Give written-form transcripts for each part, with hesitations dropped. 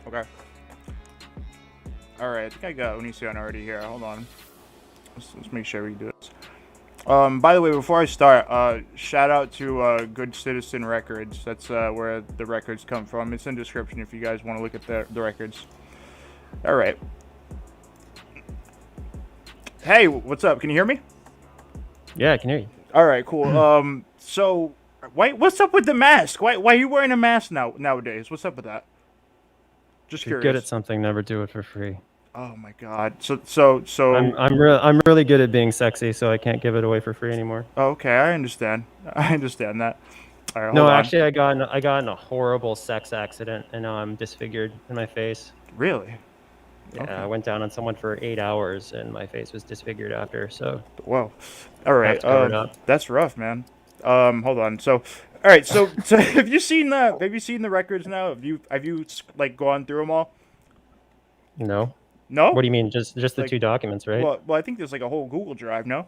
Okay. All right. I think I got Onision already here. Hold on. Let's make sure we do this. By the way, before I start, shout out to Good Citizen Records. That's where the records come from. It's in the description if you guys want to look at the records. All right. Hey, what's up? Can you hear me? Yeah, I can hear you. All right, cool. So, what's up with the mask? Why are you wearing a mask nowadays? What's up with that? Just If you're good at curious. something, never do it for free. Oh my God. So. I'm really good at being sexy, so I can't give it away for free anymore. Okay, I understand. I understand that. All right, No, hold on. actually, I got in a horrible sex accident, and now I'm disfigured in my face. Really? Yeah, Okay. I went down on someone for 8 hours, and my face was disfigured after, so Whoa. All I have right. to cover it up. That's rough, man. Hold on. So, all right. So have you seen the records now? Have you like gone through them all? No, No. what do you mean? Just the Like, two documents, right? well, I think there's like a whole Google Drive. No.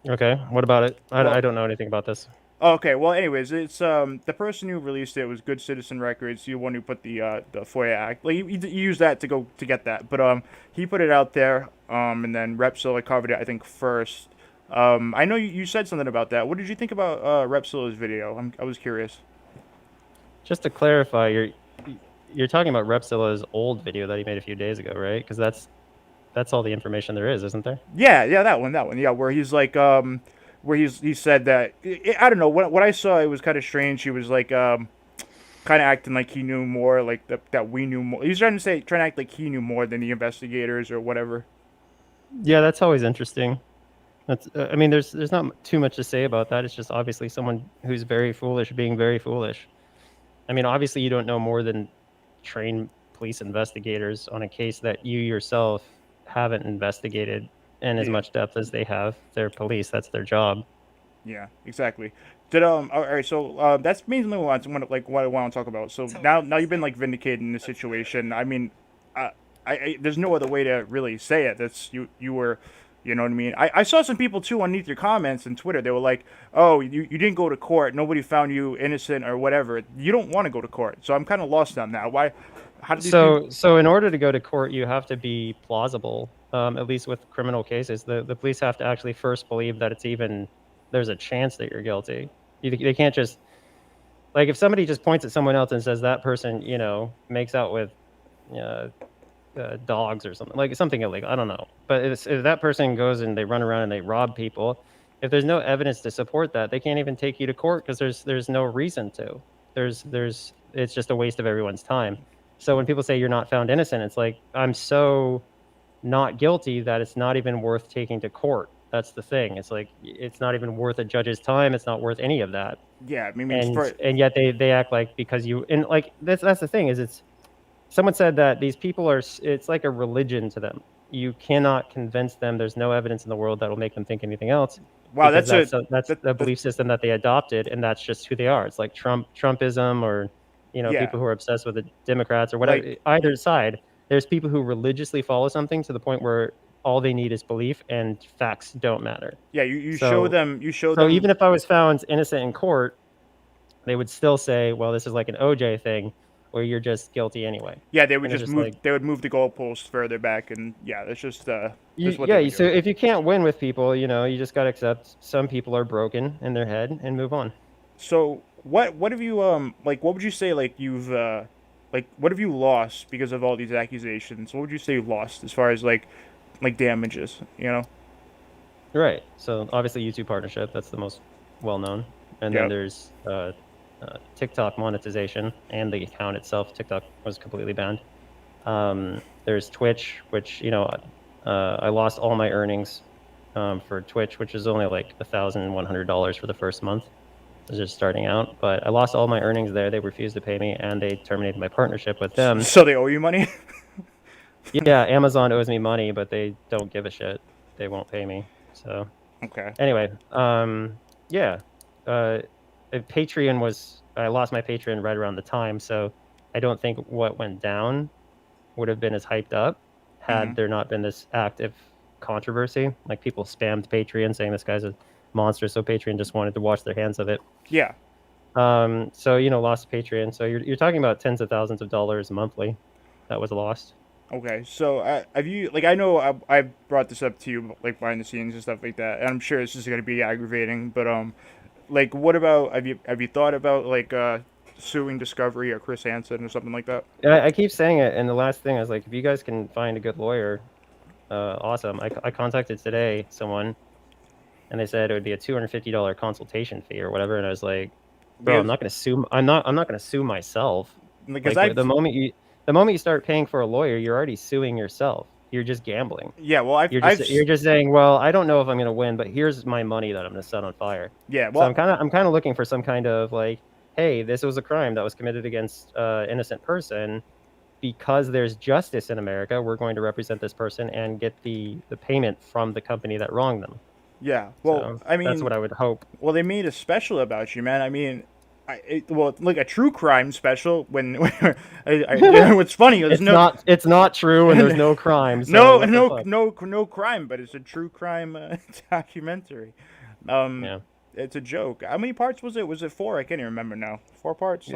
Okay, what about it? I Well, don't know anything about this. okay. Well, anyways, it's the person who released it was Good Citizen Records. The one who put the FOIA Act. Like he used that to go to get that, but he put it out there. And then Repsol covered it, I think, first. I know you said something about that. What did you think about Repsol's video? I was curious. Just to clarify, you're talking about Repsila's old video that he made a few days ago, right? Because that's all the information there is, isn't there? Yeah, that one. Yeah, where he's like, where he said that I don't know what I saw. It was kind of strange. He was like, kind of acting like he knew more, like that we knew more. He's trying to act like he knew more than the investigators or whatever. Yeah, that's always interesting. That's I mean, there's not too much to say about that. It's just obviously someone who's very foolish being very foolish. I mean, obviously you don't know more than trained police investigators on a case that you yourself haven't investigated in as Yeah, much depth as they have. They're police. That's their job. yeah, exactly. Did all right. So that's mainly what I want to talk about. So now you've been like vindicated in this situation. I mean, uh, there's no other way to really say it. That's you were. You know what I mean? I saw some people too underneath your comments on Twitter. They were like, "Oh, you didn't go to court. Nobody found you innocent or whatever. You don't want to go to court." So I'm kind of lost on that. Why? How did these people? So in order to go to court, you have to be plausible. At least with criminal cases, the police have to actually first believe that there's a chance that you're guilty. They can't just, like, if somebody just points at someone else and says that person, makes out with uh, dogs or something, like something illegal. I don't know. But if that person goes and they run around and they rob people, if there's no evidence to support that, they can't even take you to court because there's no reason to. There's It's just a waste of everyone's time. So when people say you're not found innocent, it's like, I'm so not guilty that it's not even worth taking to court. That's the thing. It's like, it's not even worth a judge's time. It's not worth any of that. Yeah, I mean, And for and yet they act like, because you, and like, that's the thing, is it's, someone said that these people are, it's like a religion to them. You cannot convince them. There's no evidence in the world that will make them think anything else, wow, because that's that, the that belief system that they adopted, and that's just who they are. It's like Trumpism, or yeah, people who are obsessed with the Democrats or like whatever. Either side, there's people who religiously follow something to the point where all they need is belief, and facts don't matter. yeah, So you show so them. even if I was found innocent in court, they would still say, well, this is like an OJ thing, where you're just guilty anyway. Yeah, they would And it's just just move. like, They would move the goalposts further back, and yeah, that's just you, that's what they yeah. would So do. if you can't win with people, you just got to accept some people are broken in their head and move on. So what have you like? What would you say like you've like what have you lost because of all these accusations? What would you say you lost as far as like damages? You know? Right. So obviously YouTube partnership, that's the most well known. And then Yep. there's TikTok monetization and the account itself. TikTok was completely banned. There's Twitch, which, I lost all my earnings for Twitch, which is only like $1,100 for the first month. I was just starting out, but I lost all my earnings there. They refused to pay me, and they terminated my partnership with them. So they owe you money. Yeah, Amazon owes me money, but they don't give a shit. They won't pay me. So Okay. anyway, yeah, uh, Patreon was. I lost my Patreon right around the time, so I don't think what went down would have been as hyped up Mm-hmm. had there not been this active controversy. Like, people spammed Patreon saying this guy's a monster, so Patreon just wanted to wash their hands of it. Yeah. So lost Patreon. So you're talking about tens of thousands of dollars monthly that was lost. Okay, so have you like I know I brought this up to you like behind the scenes and stuff like that, and I'm sure it's just gonna be aggravating. But like what about have you thought about like suing Discovery or Chris Hansen or something like that? I keep saying it, and the last thing I was like, if you guys can find a good lawyer, awesome. I contacted today someone, and they said it would be a $250 consultation fee or whatever, and I was like, bro, I'm Because not gonna sue. I'm not gonna sue myself. because Like I the moment you start paying for a lawyer, you're already suing yourself. You're just gambling. yeah well You're just saying, well, I don't know if I'm gonna win, but here's my money that I'm gonna set on fire. yeah So well I'm kind of looking for some kind of like, hey, this was a crime that was committed against innocent person. Because there's justice in America, we're going to represent this person and get the payment from the company that wronged them. yeah well So I that's mean what I would hope. well they made a special about you, man. I mean. Well, like a true crime special. When what's funny, there's It's not true, and there's no crime. So no, what the no, fuck? no, no crime, but it's a true crime documentary. Um, Yeah. it's a joke. How many parts was it? Was it four? I can't even remember now. 4 parts.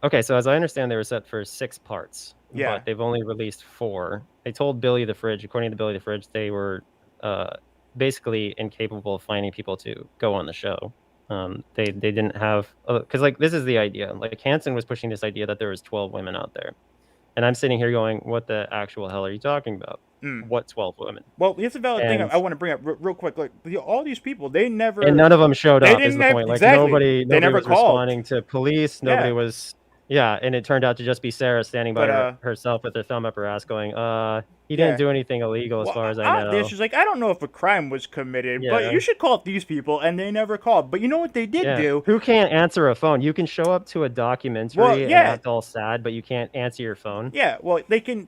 Okay, so as I understand, they were set for 6 parts, Yeah. but they've only released 4. They told Billy the Fridge, according to Billy the Fridge, they were basically incapable of finding people to go on the show. They didn't have because like this is the idea. Like Hansen was pushing this idea that there was 12 women out there, and I'm sitting here going, "What the actual hell are you talking about? Mm. What 12 women?" Well, here's a valid thing And I want to bring up real quick. Like all these people, they and never, none of them showed they up is didn't the have point. Like exactly. They nobody never was called. responding to police. Nobody Yeah. was. Yeah, and it turned out to just be Sarah standing by But herself with her thumb up her ass going, he didn't yeah. do anything illegal as Well, far as I out there, know. she's like, I don't know if a crime was committed, but Yeah. you should call these people, and they never called. But you know what they did Yeah. do? Who can't answer a phone? You can show up to a Well, documentary and yeah, act all sad, but you can't answer your phone. yeah. Well, they can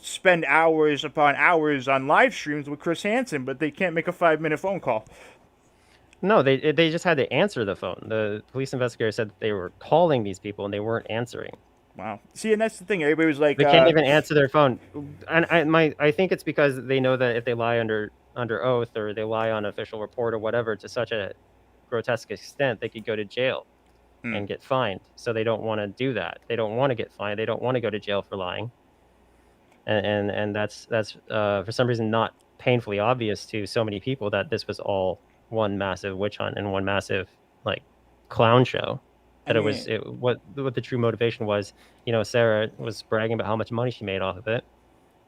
spend hours upon hours on live streams with Chris Hansen, but they can't make a 5-minute phone call. No, they just had to answer the phone. The police investigator said that they were calling these people and they weren't answering. Wow. See, and that's the thing. Everybody was like, They can't even answer their phone, and I think it's because they know that if they lie under oath or they lie on official report or whatever to such a grotesque extent, they could go to jail and get fined. So they don't want to do that. They don't want to get fined. They don't want to go to jail for lying. And that's for some reason not painfully obvious to so many people that this was all one massive witch hunt and one massive like clown show. That what the true motivation was. Sarah was bragging about how much money she made off of it,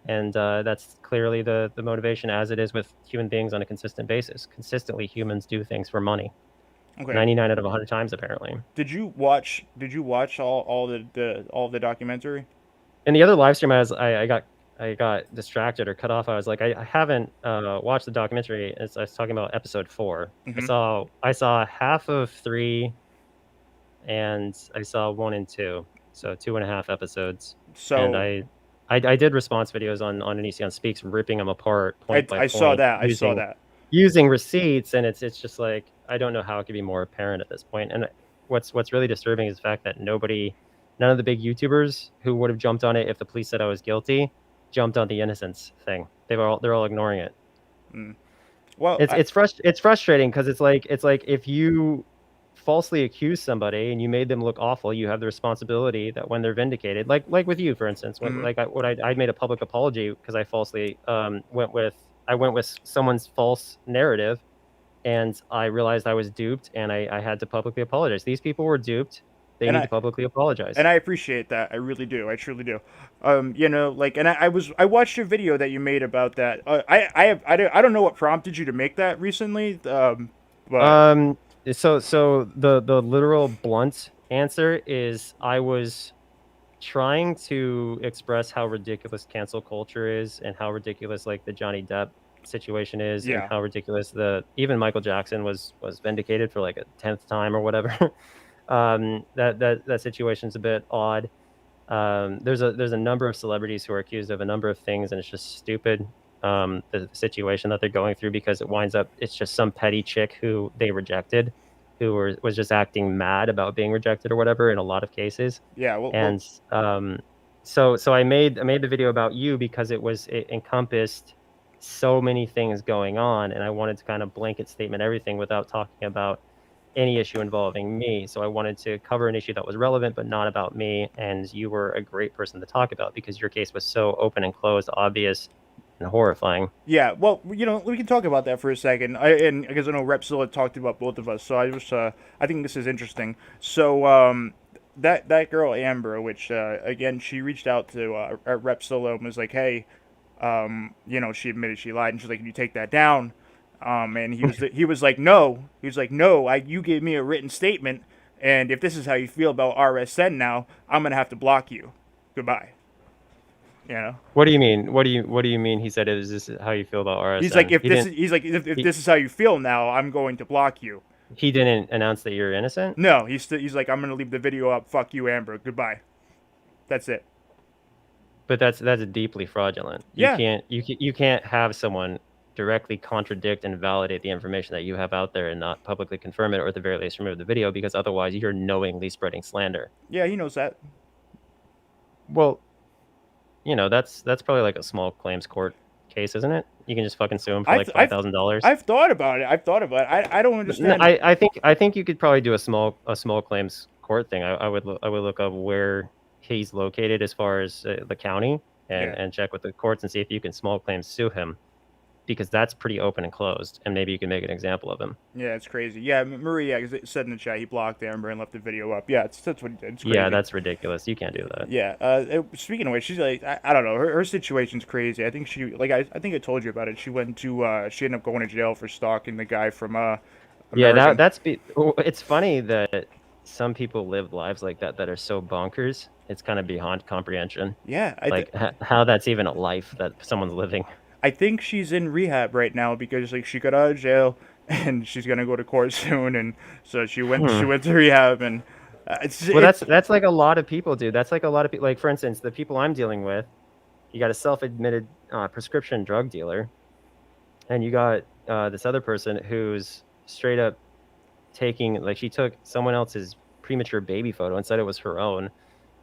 and that's clearly the motivation, as it is with human beings on a consistent basis. Consistently, humans do things for money. okay. 99 out of 100 times, apparently. Did you watch? Did you watch all the documentary? In the other live stream, I got distracted or cut off. I was like, I haven't watched the documentary. I was talking about episode 4. Mm-hmm. I saw half of 3, and I saw 1 and 2, so 2.5 episodes. And So I did response videos on Onision Speaks, ripping them apart point by I saw point, that. I saw that. using receipts, and it's just like I don't know how it could be more apparent at this point. And what's really disturbing is the fact that none of the big YouTubers who would have jumped on it if the police said I was guilty, jumped on the innocence thing. They're all ignoring it. Mm. Well, It's frustrating because it's like if you falsely accuse somebody and you made them look awful, you have the responsibility that when they're vindicated, like with you, for instance, when I made a public apology because I falsely went with someone's false narrative, and I realized I was duped, and I had to publicly apologize. These people were duped. They need to publicly apologize. And I appreciate that. I really do. I truly do. And I watched your video that you made about that. I don't know what prompted you to make that recently. But So the literal blunt answer is I was trying to express how ridiculous cancel culture is and how ridiculous like the Johnny Depp situation is, and how ridiculous even Michael Jackson was vindicated for like a 10th time or whatever. That situation's a bit odd. There's a number of celebrities who are accused of a number of things, and it's just stupid. The situation that they're going through, because it's just some petty chick who they rejected, who was just acting mad about being rejected or whatever in a lot of cases. Yeah. Well, and so I made the video about you because it encompassed so many things going on, and I wanted to kind of blanket statement everything without talking about any issue involving me. So I wanted to cover an issue that was relevant, but not about me. And you were a great person to talk about because your case was so open and closed, obvious, and horrifying. Yeah, well, we can talk about that for a second. And because I know Repsil had talked about both of us, so I think this is interesting. So, that girl Amber, which again, she reached out to Repsil and was like, hey, she admitted she lied, and she's like, can you take that down? And he was like, no, you gave me a written statement, and if this is how you feel about RSN now, I'm gonna have to block you. Goodbye. You know. What do you mean? What do you mean? He said, "Is this how you feel about RSN?" He's like, if this is how you feel now, I'm going to block you. He didn't announce that you're innocent. No, he's like, I'm gonna leave the video up. Fuck you, Amber. Goodbye. That's it. But that's deeply fraudulent. Yeah. You can't have someone directly contradict and validate the information that you have out there and not publicly confirm it, or at the very least remove the video, because otherwise you're knowingly spreading slander. Yeah, he knows that. Well, that's probably like a small claims court case, isn't it? You can just fucking sue him for like $5,000. I've thought about it. I don't understand. I think you could probably do a small claims court thing. I would look up where he's located as far as the county and check with the courts and see if you can small claims sue him, because that's pretty open and closed, and maybe you can make an example of him. Yeah, it's crazy. Yeah, Maria said in the chat he blocked Amber and left the video up. Yeah, that's what he did. It's crazy. Yeah, that's ridiculous. You can't do that. Yeah. Speaking of which, she's like, I don't know. Her situation's crazy. I think I think I told you about it. She she ended up going to jail for stalking the guy from American. Yeah, it's funny that some people live lives like that are so bonkers. It's kind of beyond comprehension. Yeah, how that's even a life that someone's living. I think she's in rehab right now because like she got out of jail and she's gonna go to court soon, and so she went to rehab, and that's like a lot of people, dude. That's like a lot of people. Like, for instance, the people I'm dealing with, you got a self-admitted prescription drug dealer, and you got this other person who's straight up taking, like, she took someone else's premature baby photo and said it was her own,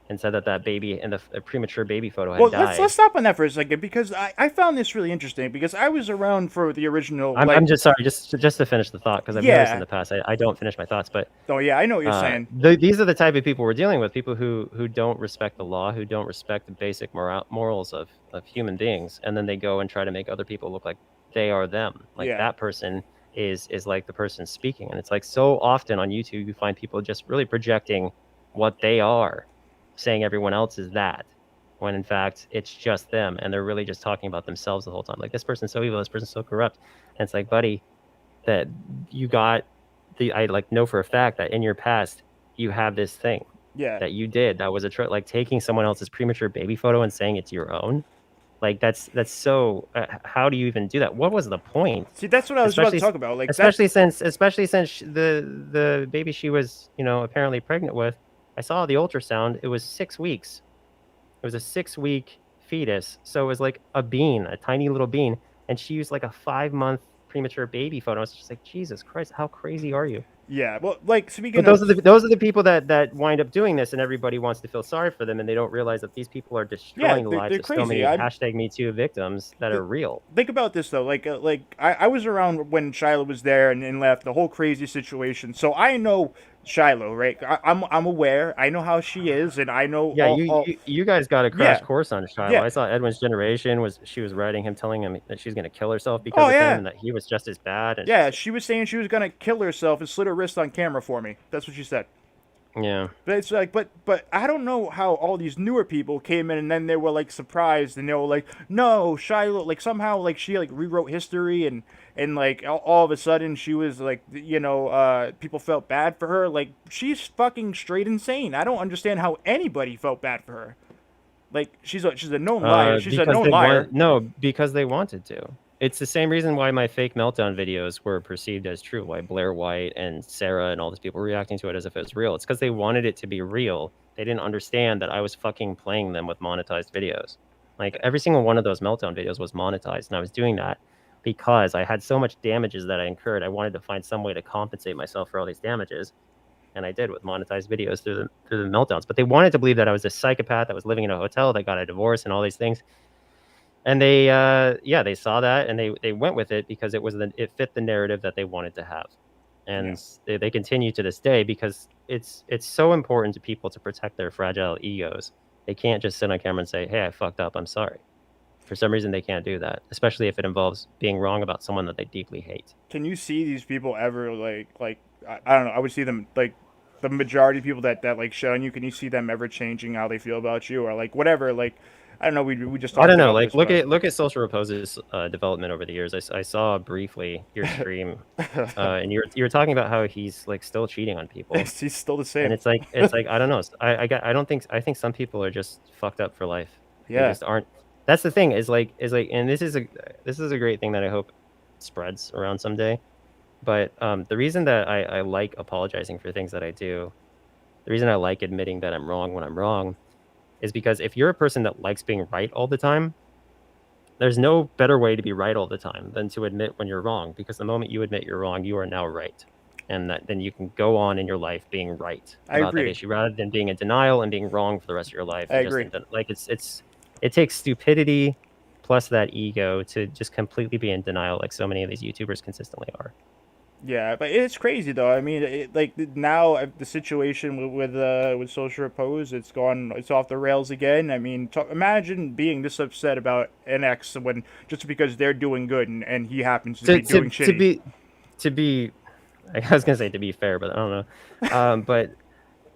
and said that baby and the premature baby photo had died. Let's stop on that for a second, because I found this really interesting, because I was around for the original. I'm just sorry, just to finish the thought, because I've noticed in the past I don't finish my thoughts, but oh yeah, I know what you're saying. These are the type of people we're dealing with, people who don't respect the law, who don't respect the basic morals of human beings, and then they go and try to make other people look like they are them, like that person is like the person speaking. And it's like, so often on YouTube you find people just really projecting what they are, saying everyone else is that, when in fact it's just them, and they're really just talking about themselves the whole time. Like, this person's so evil, this person's so corrupt, and it's like, buddy, that you got I like know for a fact that in your past you have this thing that you did that was like taking someone else's premature baby photo and saying it's your own. Like, that's so how do you even do that? What was the point? See, that's what I was about to talk about. Like, especially since the baby she was apparently pregnant with, I saw the ultrasound. It was 6 weeks. It was a 6-week fetus. So it was like a bean, a tiny little bean. And she used like a 5-month premature baby photo. It's just like, Jesus Christ, how crazy are you? Yeah, well, like, speaking of... Those are the people that wind up doing this, and everybody wants to feel sorry for them, and they don't realize that these people are destroying the lives of so many #MeToo victims that are real. Think about this, though. Like I was around when Shiloh was there and left, the whole crazy situation. So I know Shiloh, right? I'm aware. I know how she is, and I know. Yeah, you guys got a crash course on Shiloh. Yeah. I saw Edwin's Generation she was writing him, telling him that she's gonna kill herself because of him, and that he was just as bad. And she was saying she was gonna kill herself and slit her wrist on camera for me. That's what she said. Yeah. But it's like, but I don't know how all these newer people came in and then they were like surprised, and they were like, no, Shiloh, like somehow like she like rewrote history, and like all of a sudden she was like, people felt bad for her. Like, she's fucking straight insane. I don't understand how anybody felt bad for her. Like, she's a known liar. She's a known liar. No, because they wanted to. It's the same reason why my fake meltdown videos were perceived as true, why Blair White and Sarah and all these people were reacting to it as if it was real. It's because they wanted it to be real. They didn't understand that I was fucking playing them with monetized videos. Like, every single one of those meltdown videos was monetized, and I was doing that because I had so much damages that I incurred. I wanted to find some way to compensate myself for all these damages, and I did with monetized videos through the meltdowns. But they wanted to believe that I was a psychopath that was living in a hotel, that got a divorce and all these things. And they saw that, and they went with it because it fit the narrative that they wanted to have. and they continue to this day because it's so important to people to protect their fragile egos. They can't just sit on camera and say, "Hey, I fucked up. I'm sorry." For some reason, they can't do that, especially if it involves being wrong about someone that they deeply hate. Can you see these people ever like I don't know? I would see them like the majority of people that like shit on you. Can you see them ever changing how they feel about you or like whatever? Like I don't know. We just I talked don't know. about Like, this, but look at Social Repose's development over the years. I saw briefly your stream, and you were talking about how he's like still cheating on people, he's still the and same. it's like I don't know. I don't think I think some people are just fucked up for life. They Yeah. just aren't. That's the thing. Is like and this is a great thing that I hope spreads around someday. But the reason that I like apologizing for things that I do, the reason I like admitting that I'm wrong when I'm wrong, is because if you're a person that likes being right all the time, there's no better way to be right all the time than to admit when you're wrong. Because the moment you admit you're wrong, you are now right, and that then you can go on in your life being right I about that agree. issue, rather than being in denial and being wrong for the rest of your life. I And just agree. like it takes stupidity plus that ego to just completely be in denial, like so many of these YouTubers consistently are. Yeah, but it's crazy though. I mean, like now the situation with Social Repose, it's off the rails again. I mean, imagine being this upset about NX when just because they're doing good and he happens to be doing shitty. To be I was gonna say to be fair, but I don't know.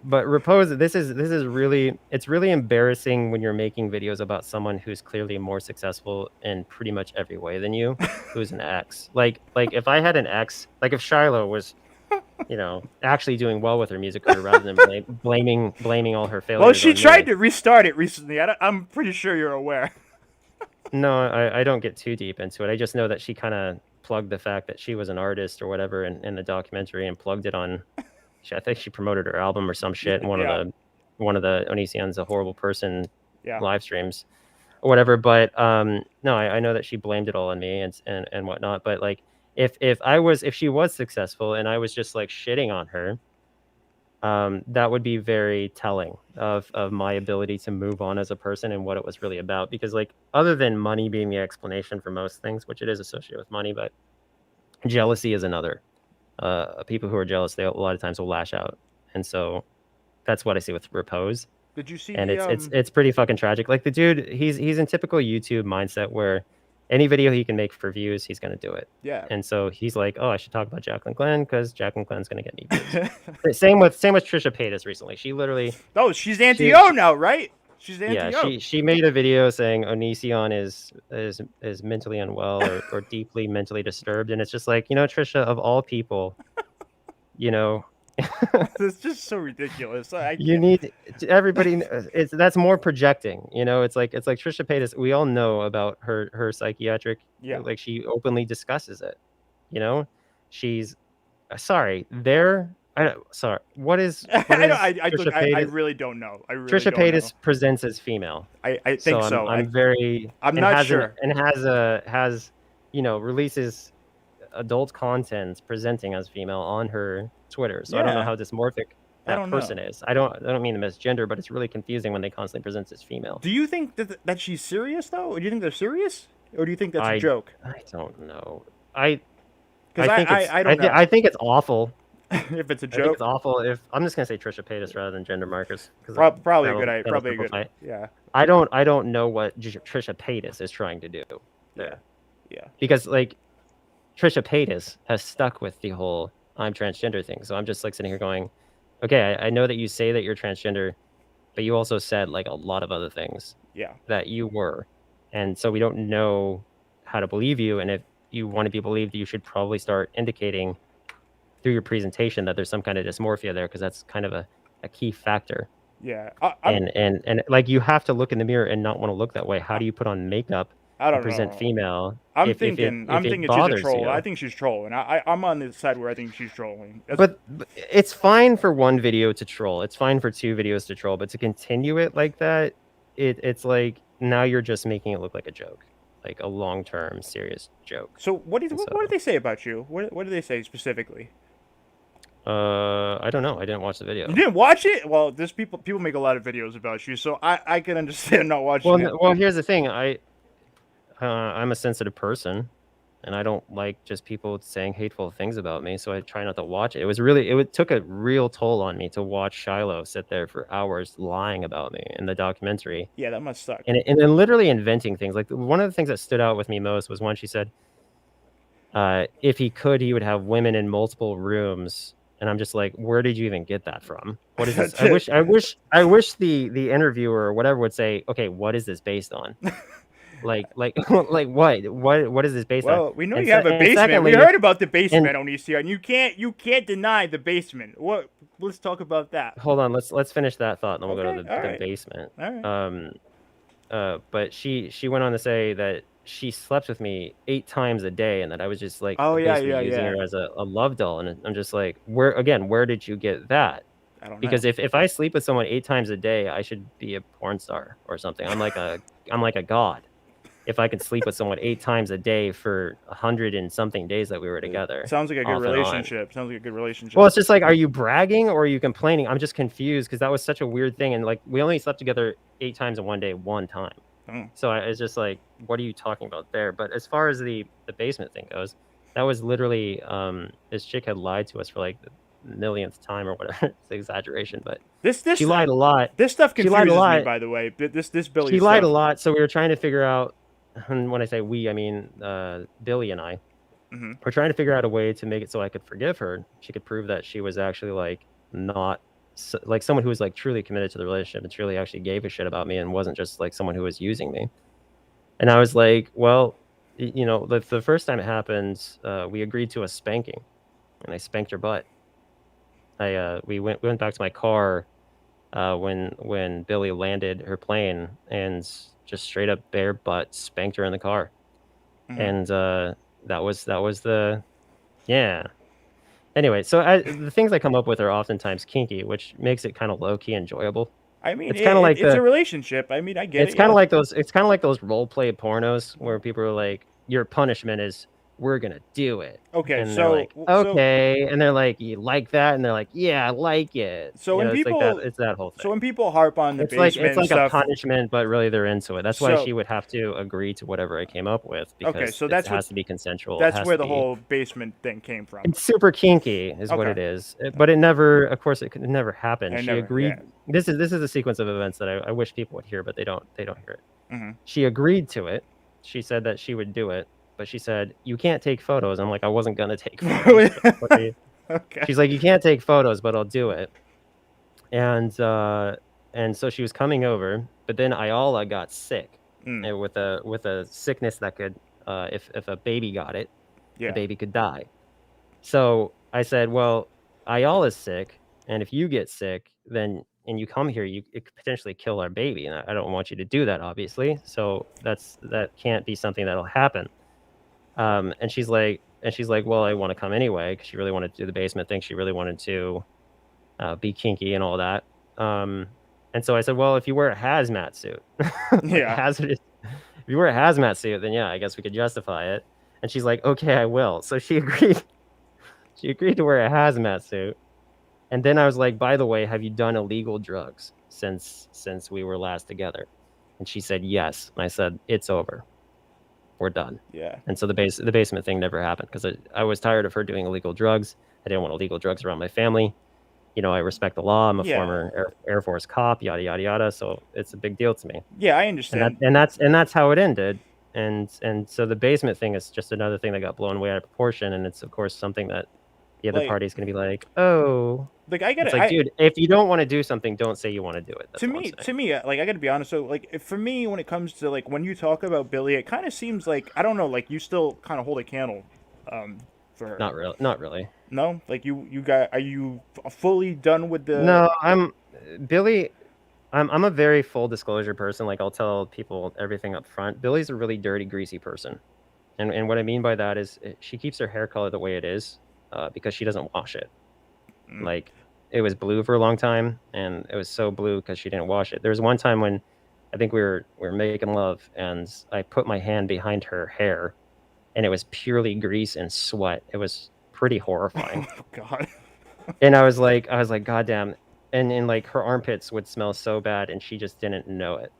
But Repose, this is really, it's really embarrassing when you're making videos about someone who's clearly more successful in pretty much every way than you, who's an ex. Like if I had an ex, like if Shiloh was, actually doing well with her music career rather than blaming all her Well, failures she on tried me. to restart it recently. I'm pretty sure you're aware. No, I don't get too deep into it. I just know that she kind of plugged the fact that she was an artist or whatever in the documentary and plugged it on. I think she promoted her album or some shit in Yeah, one of the Onision's a horrible person yeah. live streams or whatever. But no, I know that she blamed it all on me and whatnot. But like if she was successful and I was just like shitting on her, that would be very telling of my ability to move on as a person and what it was really about. Because like other than money being the explanation for most things, which it is associated with money, but jealousy is another. People who are jealous, they a lot of times will lash out, and so that's what I see with Repose. Did you see And the it's pretty fucking tragic. Like the dude, he's in typical YouTube mindset where any video he can make for views, he's gonna do it. Yeah. And so he's like, oh, I should talk about Jacqueline Glenn because Jacqueline Glenn's gonna get me views. same with Trisha Paytas recently. She literally Oh, she's anti-O now, right? She's anti-O. yeah, she made a video saying Onision is mentally unwell or deeply mentally disturbed, and it's just like, Trisha, of all people, It's just so ridiculous. you need everybody. That's more projecting. It's like Trisha Paytas. We all know about her psychiatric. Yeah. Like she openly discusses it. She's sorry. Sorry. What is Trisha Paytas? I really don't know. Trisha Paytas presents as female. I think so. I'm very. I'm not sure. And has releases adult content presenting as female on her Twitter. So I don't know how dysmorphic that person is. I don't mean to misgender, but it's really confusing when they constantly present as female. Do you think that she's serious though? Or do you think they're serious? Or do you think that's a joke? I don't know. I think it's awful. If it's a I think joke, it's awful. If I'm just gonna say Trisha Paytas rather than gender markers, probably a good. Yeah. I don't know what Trisha Paytas is trying to do there. Yeah. Because like Trisha Paytas has stuck with the whole I'm transgender thing. So I'm just like sitting here going, okay, I know that you say that you're transgender, but you also said like a lot of other things. Yeah. That you were, and so we don't know how to believe you. And if you want to be believed, you should probably start indicating through your presentation that there's some kind of dysmorphia there, because that's kind of a key factor. Yeah. And like you have to look in the mirror and not want to look that way. How do you put on makeup and present female? I'm thinking she's a troll. I think she's trolling. I'm on the side where I think she's trolling. But it's fine for one video to troll. It's fine for two videos to troll. But to continue it like that, it's like now you're just making it look like a joke, like a long-term serious joke. So what did they say about you? What did they say specifically? I don't know. I didn't watch the video. You didn't watch it? Well, there's people make a lot of videos about you, so I can understand not watching it. Well, here's the thing. I'm a sensitive person, and I don't like just people saying hateful things about me, so I try not to watch it. It took a real toll on me to watch Shiloh sit there for hours lying about me in the documentary, Yeah, that must suck. and then literally inventing things. Like, one of the things that stood out with me most was when she said, if he could, he would have women in multiple rooms. And I'm just like, where did you even get that from? What is this? I wish the interviewer or whatever would say, okay, what is this based on? Like, like what is this based on? Well, we know And you have a and basement. We secondly, heard about the and basement, Onision, and you can't deny the basement. What? Let's talk about that. hold on, let's finish that thought, and then we'll go Okay, to all the right, basement. all right. But she went on to say that she slept with me 8 times a day, and that I was just like Oh yeah, basically yeah, using yeah. her as a love doll. And I'm just like, where did you get that? I don't know. Because if I sleep with someone 8 times a day, I should be a porn star or something. I'm like a god. If I could sleep with someone 8 times a day for 100 and something days that we were together, Sounds like a good off and on. relationship. Sounds like a good relationship. Well, it's just like, are you bragging or are you complaining? I'm just confused because that was such a weird thing. And like, we only slept together 8 times in one day, one time. Oh. So it's just like, what are you talking about there? But as far as the basement thing goes, that was literally, this chick had lied to us for like the millionth time or whatever. It's an exaggeration, but she lied a lot. This stuff She lied a confuses me, lot. by the way. This Billy She lied a stuff. lot. So we were trying to figure out, and when I say we, I mean Billy and I. Mm-hmm. We're trying to figure out a way to make it so I could forgive her. She could prove that she was actually like not like someone who was like truly committed to the relationship and truly actually gave a shit about me and wasn't just like someone who was using me. And I was like, well, you know, the first time it happened, we agreed to a spanking, and I spanked her butt. We went back to my car when Billy landed her plane and just straight up bare butt spanked her in the car. Mm-hmm. And that was the, yeah. Anyway, so the things I come up with are oftentimes kinky, which makes it kind of low key enjoyable. I mean, It's kind of like it's a relationship. I mean, I get it. It's kind of like those. It's kind of like those role play pornos where people are like, "Your punishment is we're gonna do it." Okay, and so they're like, "Okay," and they're like, "You like that?" And they're like, "Yeah, I like it." So when it's people, like that, it's that whole thing. So when people harp on the it's like basement a stuff, punishment, but really they're into it. That's why she would have to agree to whatever I came up with because okay, so it has to be consensual. That's where the whole basement thing came from. It's super kinky, is what it is. But it never, of course, it never happened. She agreed. Yeah. This is a sequence of events that I wish people would hear, but they don't hear it. Mm-hmm. She agreed to it. She said that she would do it, but she said, "You can't take photos." I'm like, I wasn't gonna take photos. Okay. She's like, "You can't take photos, but I'll do it." And so she was coming over, but then Ayala got sick with a sickness that could, if a baby got it, the baby could die. So I said, well, Ayala's sick, and if you get sick, then and you come here, it could potentially kill our baby, and I don't want you to do that, obviously. So that can't be something that'll happen. And she's like, well, I want to come anyway because she really wanted to do the basement thing. She really wanted to be kinky and all that. And so I said, well, if you wear a hazmat suit, hazardous. If you wear a hazmat suit, then yeah, I guess we could justify it. And she's like, okay, I will. So she agreed. She agreed to wear a hazmat suit. And then I was like, by the way, have you done illegal drugs since we were last together? And she said, yes. And I said, it's over. We're done. Yeah. And so the basement thing never happened because I was tired of her doing illegal drugs. I didn't want illegal drugs around my family. You know, I respect the law. I'm a former Air Force cop, yada, yada, yada. So it's a big deal to me. Yeah, I understand. And that's how it ended. And so the basement thing is just another thing that got blown way out of proportion. And it's, of course, something that the other party's going to be like, oh. Like, I get it. It's like, dude, if you don't want to do something, don't say you want to do it. That's to me, like, I got to be honest. So, like, for me, when it comes to, like, when you talk about Billy, it kind of seems like, I don't know, like, you still kind of hold a candle for her. Not really. No? Like, are you fully done with the... No, Billy, I'm a very full disclosure person. Like, I'll tell people everything up front. Billy's a really dirty, greasy person. And what I mean by that is she keeps her hair color the way it is because she doesn't wash it. Like, it was blue for a long time, and it was so blue because she didn't wash it. There was one time when I think we were making love, and I put my hand behind her hair, and it was purely grease and sweat. It was pretty horrifying. Oh, God. And I was like, God damn. And like her armpits would smell so bad, and she just didn't know it.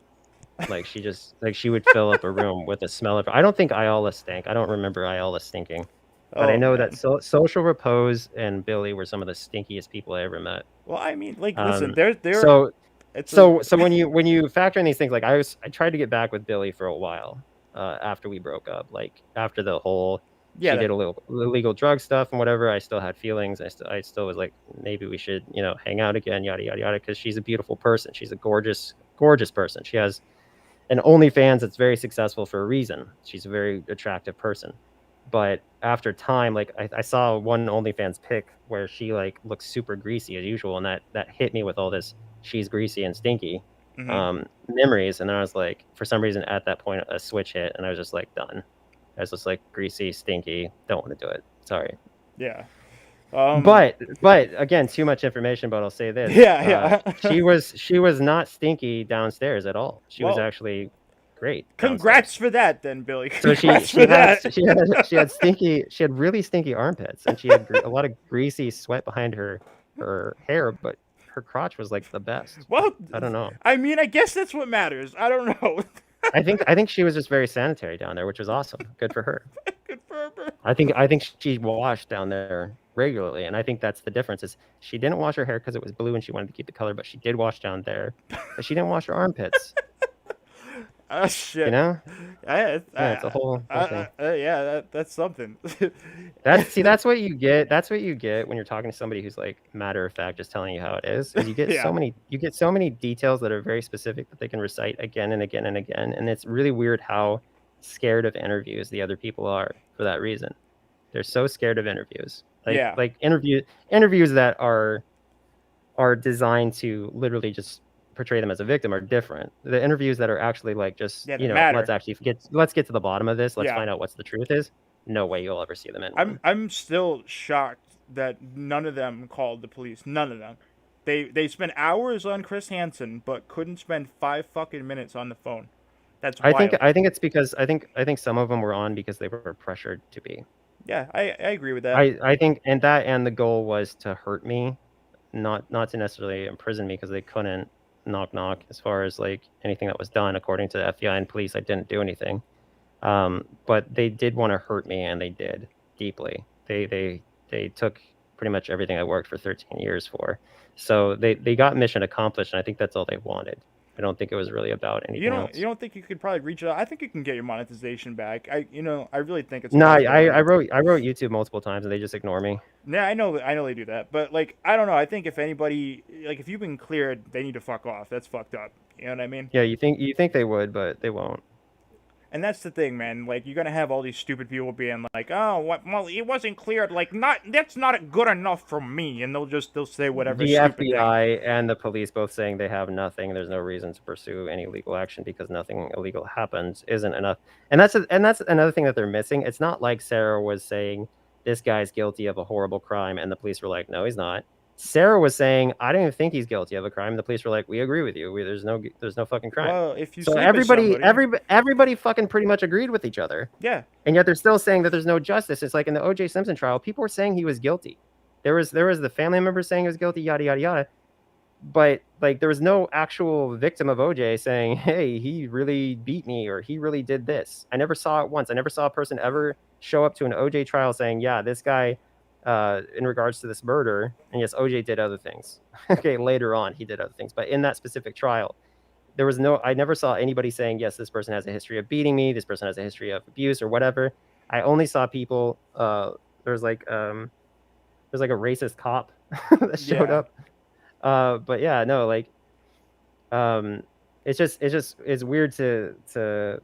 Like she would fill up a room with the smell of. I don't think Ayala stank. I don't remember Ayala stinking, but I Oh know that man. Social Repose and Billy were some of the stinkiest people I ever met. Well, I mean, like, listen, Um, they're so it's a so when you factor in these things, like I tried to get back with Billy for a while after we broke up, like after the whole yeah, she did a little illegal drug stuff and whatever. I still had feelings. I still was like, maybe we should, hang out again, yada yada yada, because she's a beautiful person. She's a gorgeous person. She has an OnlyFans that's very successful for a reason. She's a very attractive person. But after time, like I saw one OnlyFans pic where she like looks super greasy as usual, and that hit me with all this she's greasy and stinky hmm memories. And then I was like, for some reason at that point a switch hit, and I was just like done. I was just like greasy, stinky, don't want to do it. Sorry. yeah. But again, too much information. But I'll say this: Yeah, yeah. she was not stinky downstairs at all. She was Well, actually great congrats downstairs. for that, then, Billy. So Congrats for that. she had really stinky armpits, and she had a lot of greasy sweat behind her hair, but her crotch was like the best. Well, I don't know. I mean, I guess that's what matters. I don't know. I think she was just very sanitary down there, which was awesome. Good for her. Good for her. I think she washed down there regularly, and I think that's the difference. Is she didn't wash her hair because it was blue and she wanted to keep the color, but she did wash down there, but she didn't wash her armpits. Oh You shit. know? I, Yeah, it's a whole thing. yeah, that's something. That's what you get. That's what you get when you're talking to somebody who's like matter of fact, just telling you how it is. Is Yeah. you get so many details that are very specific that they can recite again and again and again, and it's really weird how scared of interviews the other people are for that reason. They're so scared of interviews. Yeah. Like interviews that are designed to literally just portray them as a victim are different. The interviews that are actually like just Yeah, that matter. let's get to the bottom of this. Let's Yeah. find out what's the truth is. No way you'll ever see them in one. I'm still shocked that none of them called the police. None of them. They spent hours on Chris Hansen, but couldn't spend 5 fucking minutes on the phone. That's wild. I think it's because I think some of them were on because they were pressured to be. Yeah, I agree with that. I think and the goal was to hurt me, not to necessarily imprison me because they couldn't knock knock as far as like anything that was done according to the FBI and police. I didn't do anything. But they did want to hurt me, and they did deeply. They took pretty much everything I worked for 13 years for. So they got mission accomplished, and I think that's all they wanted. I don't think it was really about anything else. You don't think you could probably reach out? I think you can get your monetization back. I really think it's No, possible. I wrote YouTube multiple times, and they just ignore me. Yeah, I know they do that, but like I don't know. I think if anybody like if you've been cleared, they need to fuck off. That's fucked up. You know what I mean? Yeah, you think they would, but they won't. And that's the thing, man. Like you're gonna have all these stupid people being like, "Oh, what? Well, it wasn't cleared. Like, not that's not good enough for me," and they'll say whatever The stupid thing. FBI and the police both saying they have nothing. There's no reason to pursue any legal action because nothing illegal happens isn't enough. And that's another thing that they're missing. It's not like Sarah was saying this guy's guilty of a horrible crime, and the police were like, no, he's not. Sarah was saying, I don't even think he's guilty of a crime. And the police were like, we agree with you. There's no fucking crime. Well, if you So sleep with somebody, everybody fucking pretty much agreed with each other. yeah. And yet they're still saying that there's no justice. It's like in the O.J. Simpson trial, people were saying he was guilty. There was the family members saying he was guilty, yada yada yada. But like there was no actual victim of OJ saying, hey, he really beat me or he really did this. I never saw it once. I never saw a person ever show up to an OJ trial saying, yeah, this guy in regards to this murder, and yes, OJ did other things. Okay, later on he did other things, but in that specific trial, I never saw anybody saying, yes, this person has a history of beating me, this person has a history of abuse or whatever. I only saw people there's like a racist cop that showed up. But yeah, no, like it's weird to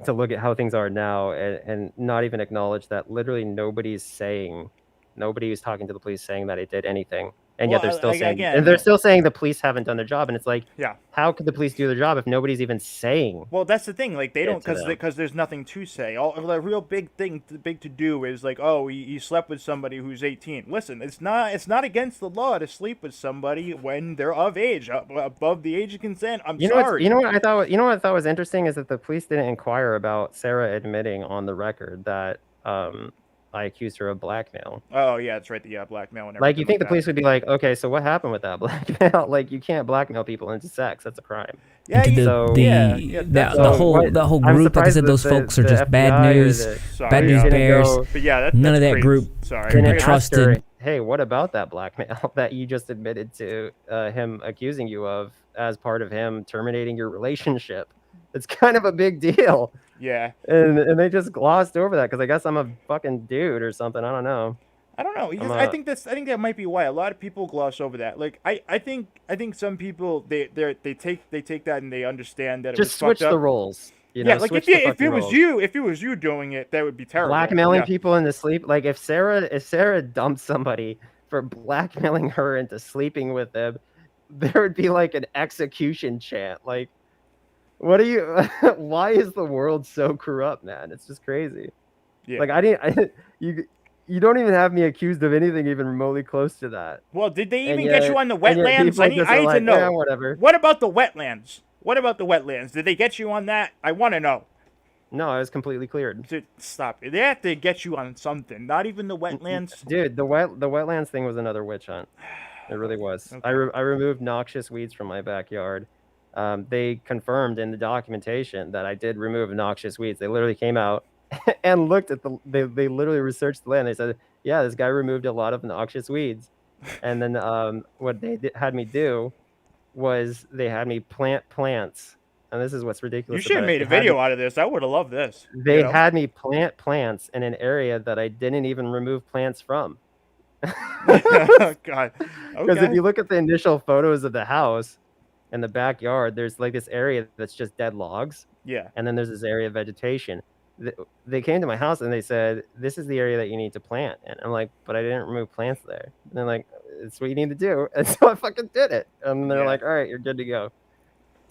look at how things are now and not even acknowledge that literally nobody who's talking to the police saying that it did anything. And yet they're still saying, and they're still saying the police haven't done their job. And it's like, yeah, how could the police do their job if nobody's even saying? Well, that's the thing. Like they don't because there's nothing to say. All the real big to do is like, oh, you slept with somebody who's 18. Listen, it's not against the law to sleep with somebody when they're of age, above the age of consent. I'm sorry. You know what I thought was interesting is that the police didn't inquire about Sarah admitting on the record that I accused her of blackmail. Oh yeah, that's right. The blackmail and everything. Like, you think the that. police would be like, okay, so what happened with that blackmail? Like, you can't blackmail people into sex. That's a crime. Yeah, Into So- the whole I'm group. Like I surprised said, that those the- folks are the just bad FBI or news. the- Sorry, Bad news didn't bears. go- But yeah, None that's of that crazy. group Sorry. couldn't didn't have ask her, trusted. hey, what about that blackmail that you just admitted to him accusing you of as part of him terminating your relationship? It's kind of a big deal. Yeah. And they just glossed over that because I guess I'm a fucking dude or something. I don't know. I don't know. I'm I think that might be why a lot of people gloss over that. Like I think some people they take that and they understand that it Just was switch fucked up. the roles. You know, Yeah, like switch if the it fucking was roles. you doing it, that would be terrible. Blackmailing Yeah. people into sleep. Like if Sarah dumped somebody for blackmailing her into sleeping with them, there would be like an execution chant. Like, what are you? Why is the world so corrupt, man? It's just crazy. Yeah. Like you don't even have me accused of anything even remotely close to that. Well, did they And even get yet- you on the and yet wetlands? people I need just are to like, know. "Yeah, whatever." What about the wetlands? What about the wetlands? Did they get you on that? I want to know. No, I was completely cleared. Dude, stop. They have to get you on something. Not even the wetlands. Dude, the wetlands thing was another witch hunt. It really was. Okay. I removed noxious weeds from my backyard. They confirmed in the documentation that I did remove noxious weeds. They literally came out and looked at they literally researched the land. They said, yeah, this guy removed a lot of noxious weeds. And then what they had me do was they had me plant plants. And this is what's ridiculous. You should have about it. made a video out of this. I would have loved this. They you know? had me plant plants in an area that I didn't even remove plants from. God. Because Okay. if you look at the initial photos of the house and the backyard, there's like this area that's just dead logs, Yeah. and then there's this area of vegetation. They came to my house and they said, "This is the area that you need to plant." And I'm like, "But I didn't remove plants there." And they're like, "It's what you need to do." And so I fucking did it. And they're Yeah. like, "All right, you're good to go."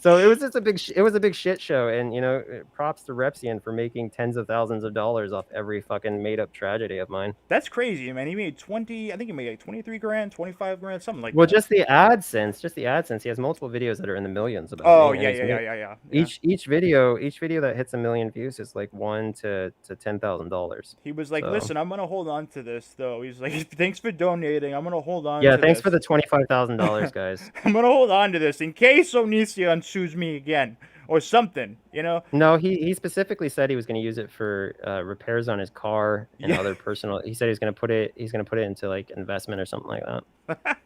So it was just a big, it was a big shit show, and you know, props to Repsian for making tens of thousands of dollars off every fucking made up tragedy of mine. That's crazy, man. He made 20. I think he made like 23 grand, 25 grand, something like Well, that. just the AdSense. He has multiple videos that are in the millions about. Oh me, and yeah, he's yeah, made- yeah, yeah, yeah. Each video that hits 1 million views is like $1,000 to $10,000. He was like, So- "Listen, I'm gonna hold on to this, though." He's like, "Thanks for donating. I'm gonna hold on." Yeah, to thanks this. for the $25,000, guys. I'm gonna hold on to this in case Onision sues me again or something. You know? No, he specifically said he was going to use it for repairs on his car and Yeah. other personal. He said he's going to put it into like investment or something like that.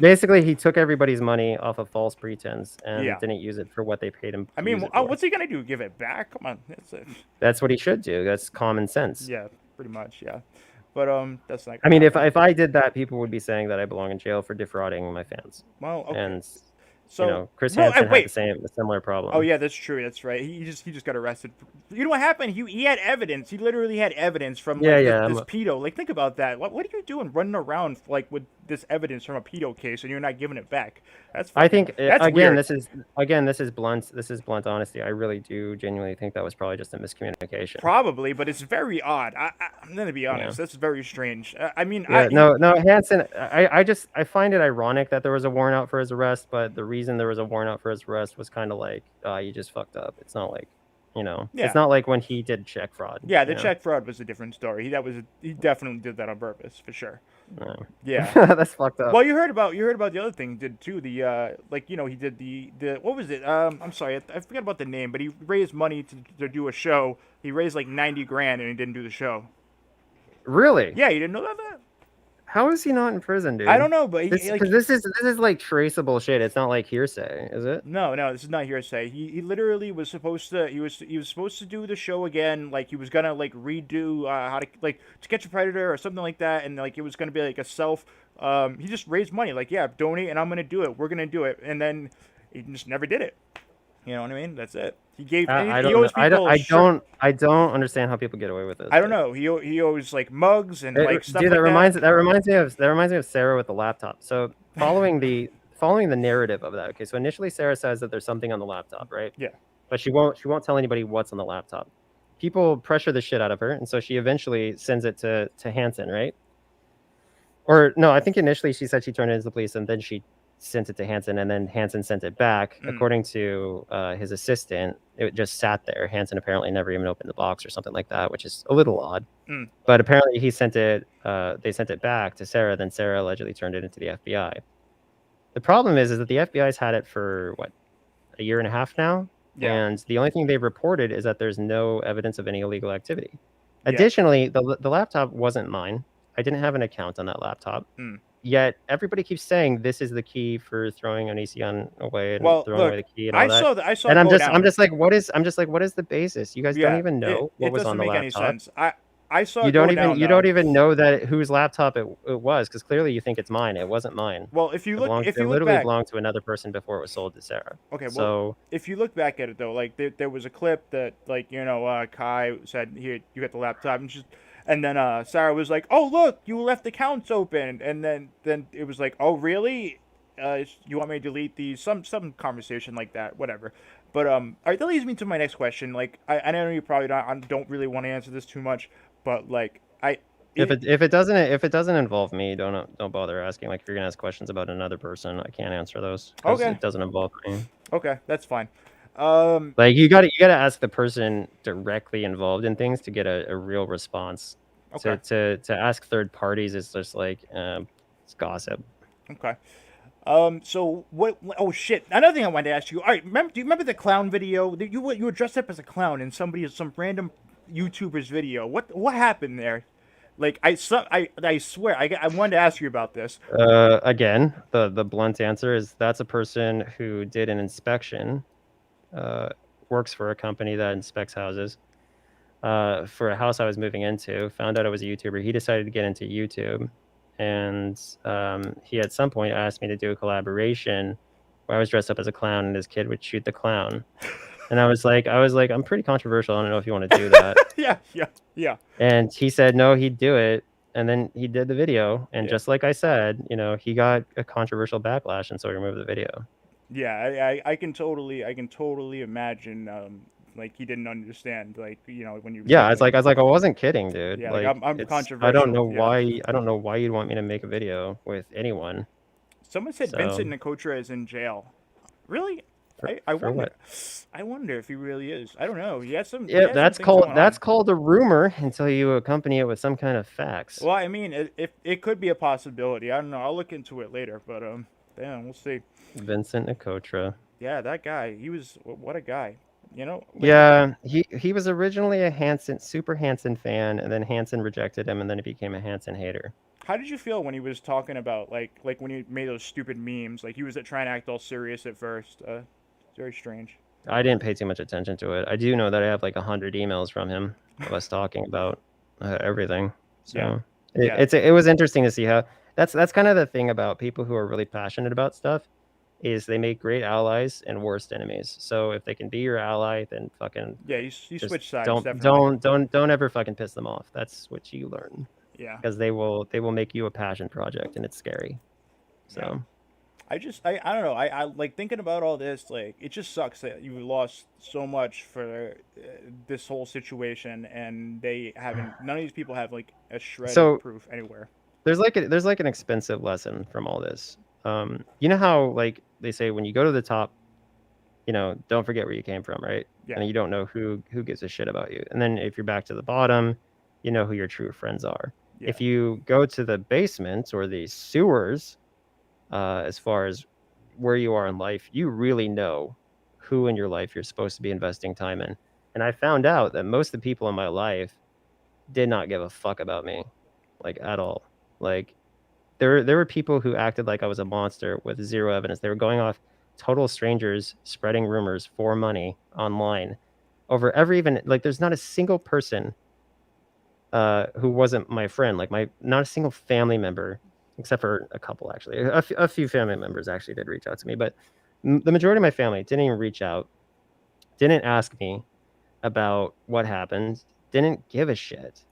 Basically, he took everybody's money off of false pretense and Yeah. didn't use it for what they paid him. I to mean, use it for. what's he gonna do? Give it back? Come on, that's it. That's what he should do. That's common sense. Yeah, pretty much. Yeah, but that's not. I mean, gonna if happen. I did that, people would be saying that I belong in jail for defrauding my fans. Well, okay. And So you know, Chris well, Hansen wait. had a similar problem. Oh yeah, that's true. That's right. He just got arrested. You know what happened? He had evidence. He literally had evidence from like, this pedo. Like, think about that. What are you doing running around like with this evidence from a pedo case and you're not giving it back? That's. I think that's again, weird. this is blunt honesty. I really do genuinely think that was probably just a miscommunication. Probably, but it's very odd. I'm gonna be honest. That's very strange. I mean, Yeah, no, Hansen. I find it ironic that there was a warrant out for his arrest, but the reason there was a warrant out for his arrest was kind of like, you just fucked up. It's not like, you know, Yeah. it's not like when he did check fraud. Yeah, the you know? check fraud was a different story. He definitely did that on purpose for sure. No. Yeah. That's fucked up. Well, you heard about the other thing he did too. The like he did the what was it? I'm sorry, I forgot about the name, but he raised money to do a show. He raised like 90 grand and he didn't do the show. Really? Yeah, you didn't know that? How is he not in prison, dude? I don't know, but This is like traceable shit. It's not like hearsay, is it? No, this is not hearsay. He literally was supposed to he was supposed to do the show again. Like he was gonna like redo how to like To Catch a Predator or something like that, and like it was gonna be like a self. He just raised money, like yeah, donate, and I'm gonna do it. We're gonna do it, and then he just never did it. You know what I mean? That's it. He gave. I he owes people I don't understand how people get away with this. I don't know. He owes like mugs and like stuff Dude, like that reminds me of Sarah with the laptop. So following the narrative of that. Okay, so initially Sarah says that there's something on the laptop, right? Yeah. But she won't tell anybody what's on the laptop. People pressure the shit out of her, and so she eventually sends it to Hansen, right? Or no, I think initially she said she turned it into the police, and then she sent it to Hansen, and then Hansen sent it back. According to his assistant, it just sat there. Hansen apparently never even opened the box or something like that, which is a little odd. But apparently he sent it. They sent it back to Sarah. Then Sarah allegedly turned it into the FBI. The problem is that the FBI's had it for what, a year and a half now, and the only thing they've reported is that there's no evidence of any illegal activity. Additionally, the laptop wasn't mine. I didn't have an account on that laptop. Yet everybody keeps saying this is the key for throwing Onision away and throwing away the key and all that. I saw. And I'm just like, what is the basis? You guys don't even know what was on the laptop. It doesn't make any sense. I saw. You don't even know that whose laptop it was, because clearly you think it's mine. It wasn't mine. Well, if you look literally back, belonged to another person before it was sold to Sarah. Okay, well, so if you look back at it though, like there was a clip that, like, Kai said, "Here, you got the laptop," and then Sarah was like, "Oh, look, you left accounts open," and then it was like, "Oh, really? You want me to delete these?" Some conversation like that, whatever. But all right, that leads me to my next question. Like, I know you probably don't really want to answer this too much, but like if it doesn't involve me, don't bother asking. Like, if you're gonna ask questions about another person, I can't answer those. Okay. It doesn't involve me. Okay, that's fine. Like, you gotta ask the person directly involved in things to get a real response. Okay. To ask third parties is just like it's gossip. Okay. So what? Oh shit! Another thing I wanted to ask you. All right, do you remember the clown video? You were dressed up as a clown in some random YouTuber's video. What happened there? Like, I swear I wanted to ask you about this. Again, the blunt answer is that's a person who did an inspection, works for a company that inspects houses, for a house I was moving into. Found out I was a YouTuber. He decided to get into YouTube, and he at some point asked me to do a collaboration where I was dressed up as a clown and his kid would shoot the clown. And I was like, I'm pretty controversial. I don't know if you want to do that. Yeah. And he said no, he'd do it. And then he did the video. And just like I said, he got a controversial backlash, and so he removed the video. Yeah, I can totally imagine. Like, he didn't understand. Like, when you. Yeah, I was like, I wasn't kidding, dude. Yeah, like I'm controversial. I don't know why you'd want me to make a video with anyone. Someone said Vincent Nicotra is in jail. Really? I wonder if he really is. I don't know. He has some. Yeah, that's called a rumor until you accompany it with some kind of facts. Well, I mean, it could be a possibility. I don't know. I'll look into it later. But damn, we'll see. Vincent Nicotra. Yeah, that guy. He was what a guy. Yeah, he was originally a super Hansen fan, and then Hansen rejected him, and then he became a Hansen hater. How did you feel when he was talking about like when he made those stupid memes? Like, he was trying to act all serious at first. Very strange. I didn't pay too much attention to it. I do know that I have like 100 emails from him of us talking about everything. So it was interesting to see how that's kind of the thing about people who are really passionate about stuff, is they make great allies and worst enemies. So if they can be your ally, then fucking you switch sides. Don't ever fucking piss them off. That's what you learn. Yeah. Because they will make you a passion project, and it's scary. So. Yeah. I don't know. I like thinking about all this. Like, it just sucks that you lost so much for this whole situation, and none of these people have like a shred of proof anywhere. There's like an expensive lesson from all this. You know how, like, they say when you go to the top, don't forget where you came from, right? Yeah. And you don't know who gives a shit about you. And then if you're back to the bottom, you know who your true friends are. Yeah. If you go to the basement or the sewers, as far as where you are in life, you really know who in your life you're supposed to be investing time in. And I found out that most of the people in my life did not give a fuck about me, like, at all. Like, there were people who acted like I was a monster with zero evidence. They were going off total strangers, spreading rumors for money online over there's not a single person who wasn't my friend, not a single family member, except for a couple, actually. A few family members actually did reach out to me, but the majority of my family didn't even reach out, didn't ask me about what happened, didn't give a shit.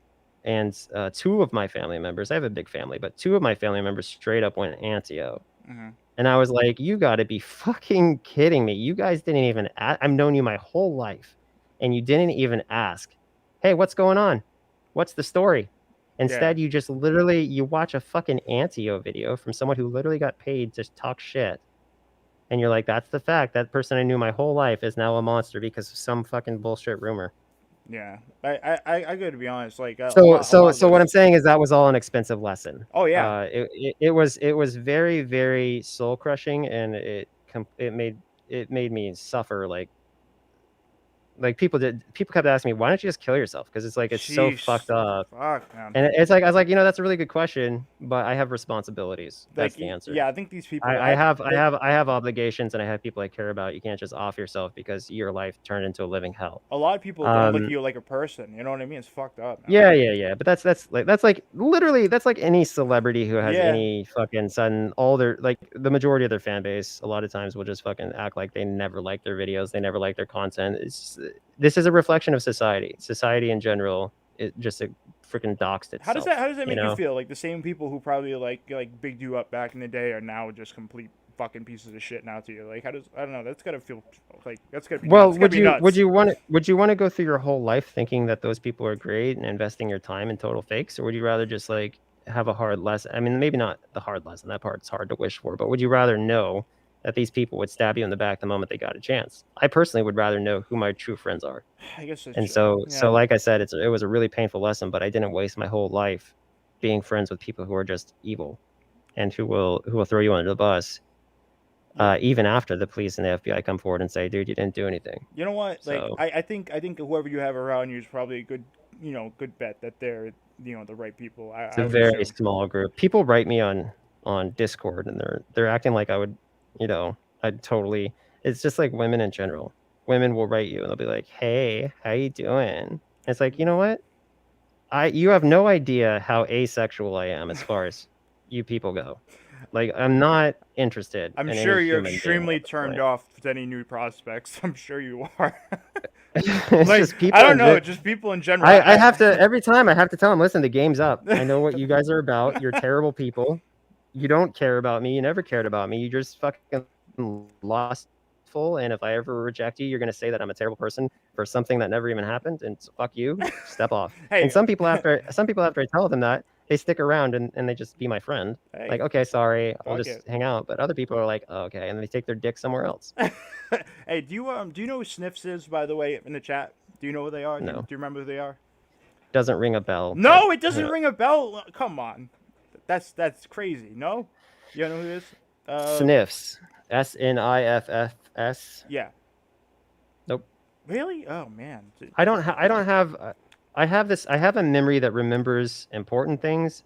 And two of my family members, I have a big family, but two of my family members straight up went anti-O. Mm-hmm. And I was like, you got to be fucking kidding me. You guys didn't even I've known you my whole life, and you didn't even ask, hey, what's going on? What's the story? Instead, you just literally you watch a fucking anti-O video from someone who literally got paid to talk shit. And you're like, that's the fact. That person I knew my whole life is now a monster because of some fucking bullshit rumor. Yeah, I gotta be honest. Like a So lot, a lot what I'm was. saying is that was all an expensive lesson. Oh yeah, It was very, very soul crushing, and it made me suffer. Like people kept asking me, why don't you just kill yourself? Because it's like it's so fucked sheesh, up. fuck man. And it's like I was like, that's a really good question, but I have responsibilities. That's Like the answer. yeah, I think these people. I have obligations, and I have people I care about. You can't just off yourself because your life turned into a living hell. A lot of people don't look at you like a person. You know what I mean? It's fucked up. Man. Yeah. But that's like literally that's like any celebrity who has Yeah. any fucking sudden all their like the majority of their fan base a lot of times will just fucking act like they never like their videos, they never like their content. This is a reflection of society. Society in general, it just freaking doxed itself. How does that make you feel? Like the same people who probably like bigged you up back in the day are now just complete fucking pieces of shit now to you. Like how does I don't know, that's gotta feel like that's gotta be well nuts. would you want to go through your whole life thinking that those people are great and investing your time in total fakes, or would you rather just like have a hard lesson? I mean, maybe not the hard lesson, that part's hard to wish for, but would you rather know that these people would stab you in the back the moment they got a chance? I personally would rather know who my true friends are. I guess that's and true. so like I said, it was a really painful lesson, but I didn't waste my whole life being friends with people who are just evil and who will throw you under the bus. Even after the police and the FBI come forward and say, "Dude, you didn't do anything." You know what? So, Like I think whoever you have around you is probably a good good bet that they're the right people. it's I a would very assume. small group. People write me on Discord, and they're acting like I would, I'd totally. It's just like women in general. Women will write you, and they'll be like, "Hey, how you doing?" And it's like, you know what? You have no idea how asexual I am as far as you people go. Like, I'm not interested I'm in sure any you're human being extremely at this turned point. off to any new prospects. I'm sure you are. It's Like just people. I don't know, just people in general. I have to every time I have to tell them, listen, the game's up. I know what you guys are about. You're terrible people. You don't care about me. You never cared about me. You just fucking lustful. And if I ever reject you, you're gonna say that I'm a terrible person for something that never even happened. And so fuck you. Step off. Hey. And some people after I tell them that, they stick around and they just be my friend. Hey. Like, okay, sorry, I'll Fuck just it. hang out. But other people are like, oh, okay, and they take their dick somewhere else. Hey, do you know who Sniffs is, by the way, in the chat? Do you know who they are? No. Do you remember who they are? Doesn't ring a bell. No, it doesn't ring a bell. Come on, that's crazy. No, you know who it is? Sniffs. SNIFFS. Yeah. Nope. Really? Oh man. I have a memory that remembers important things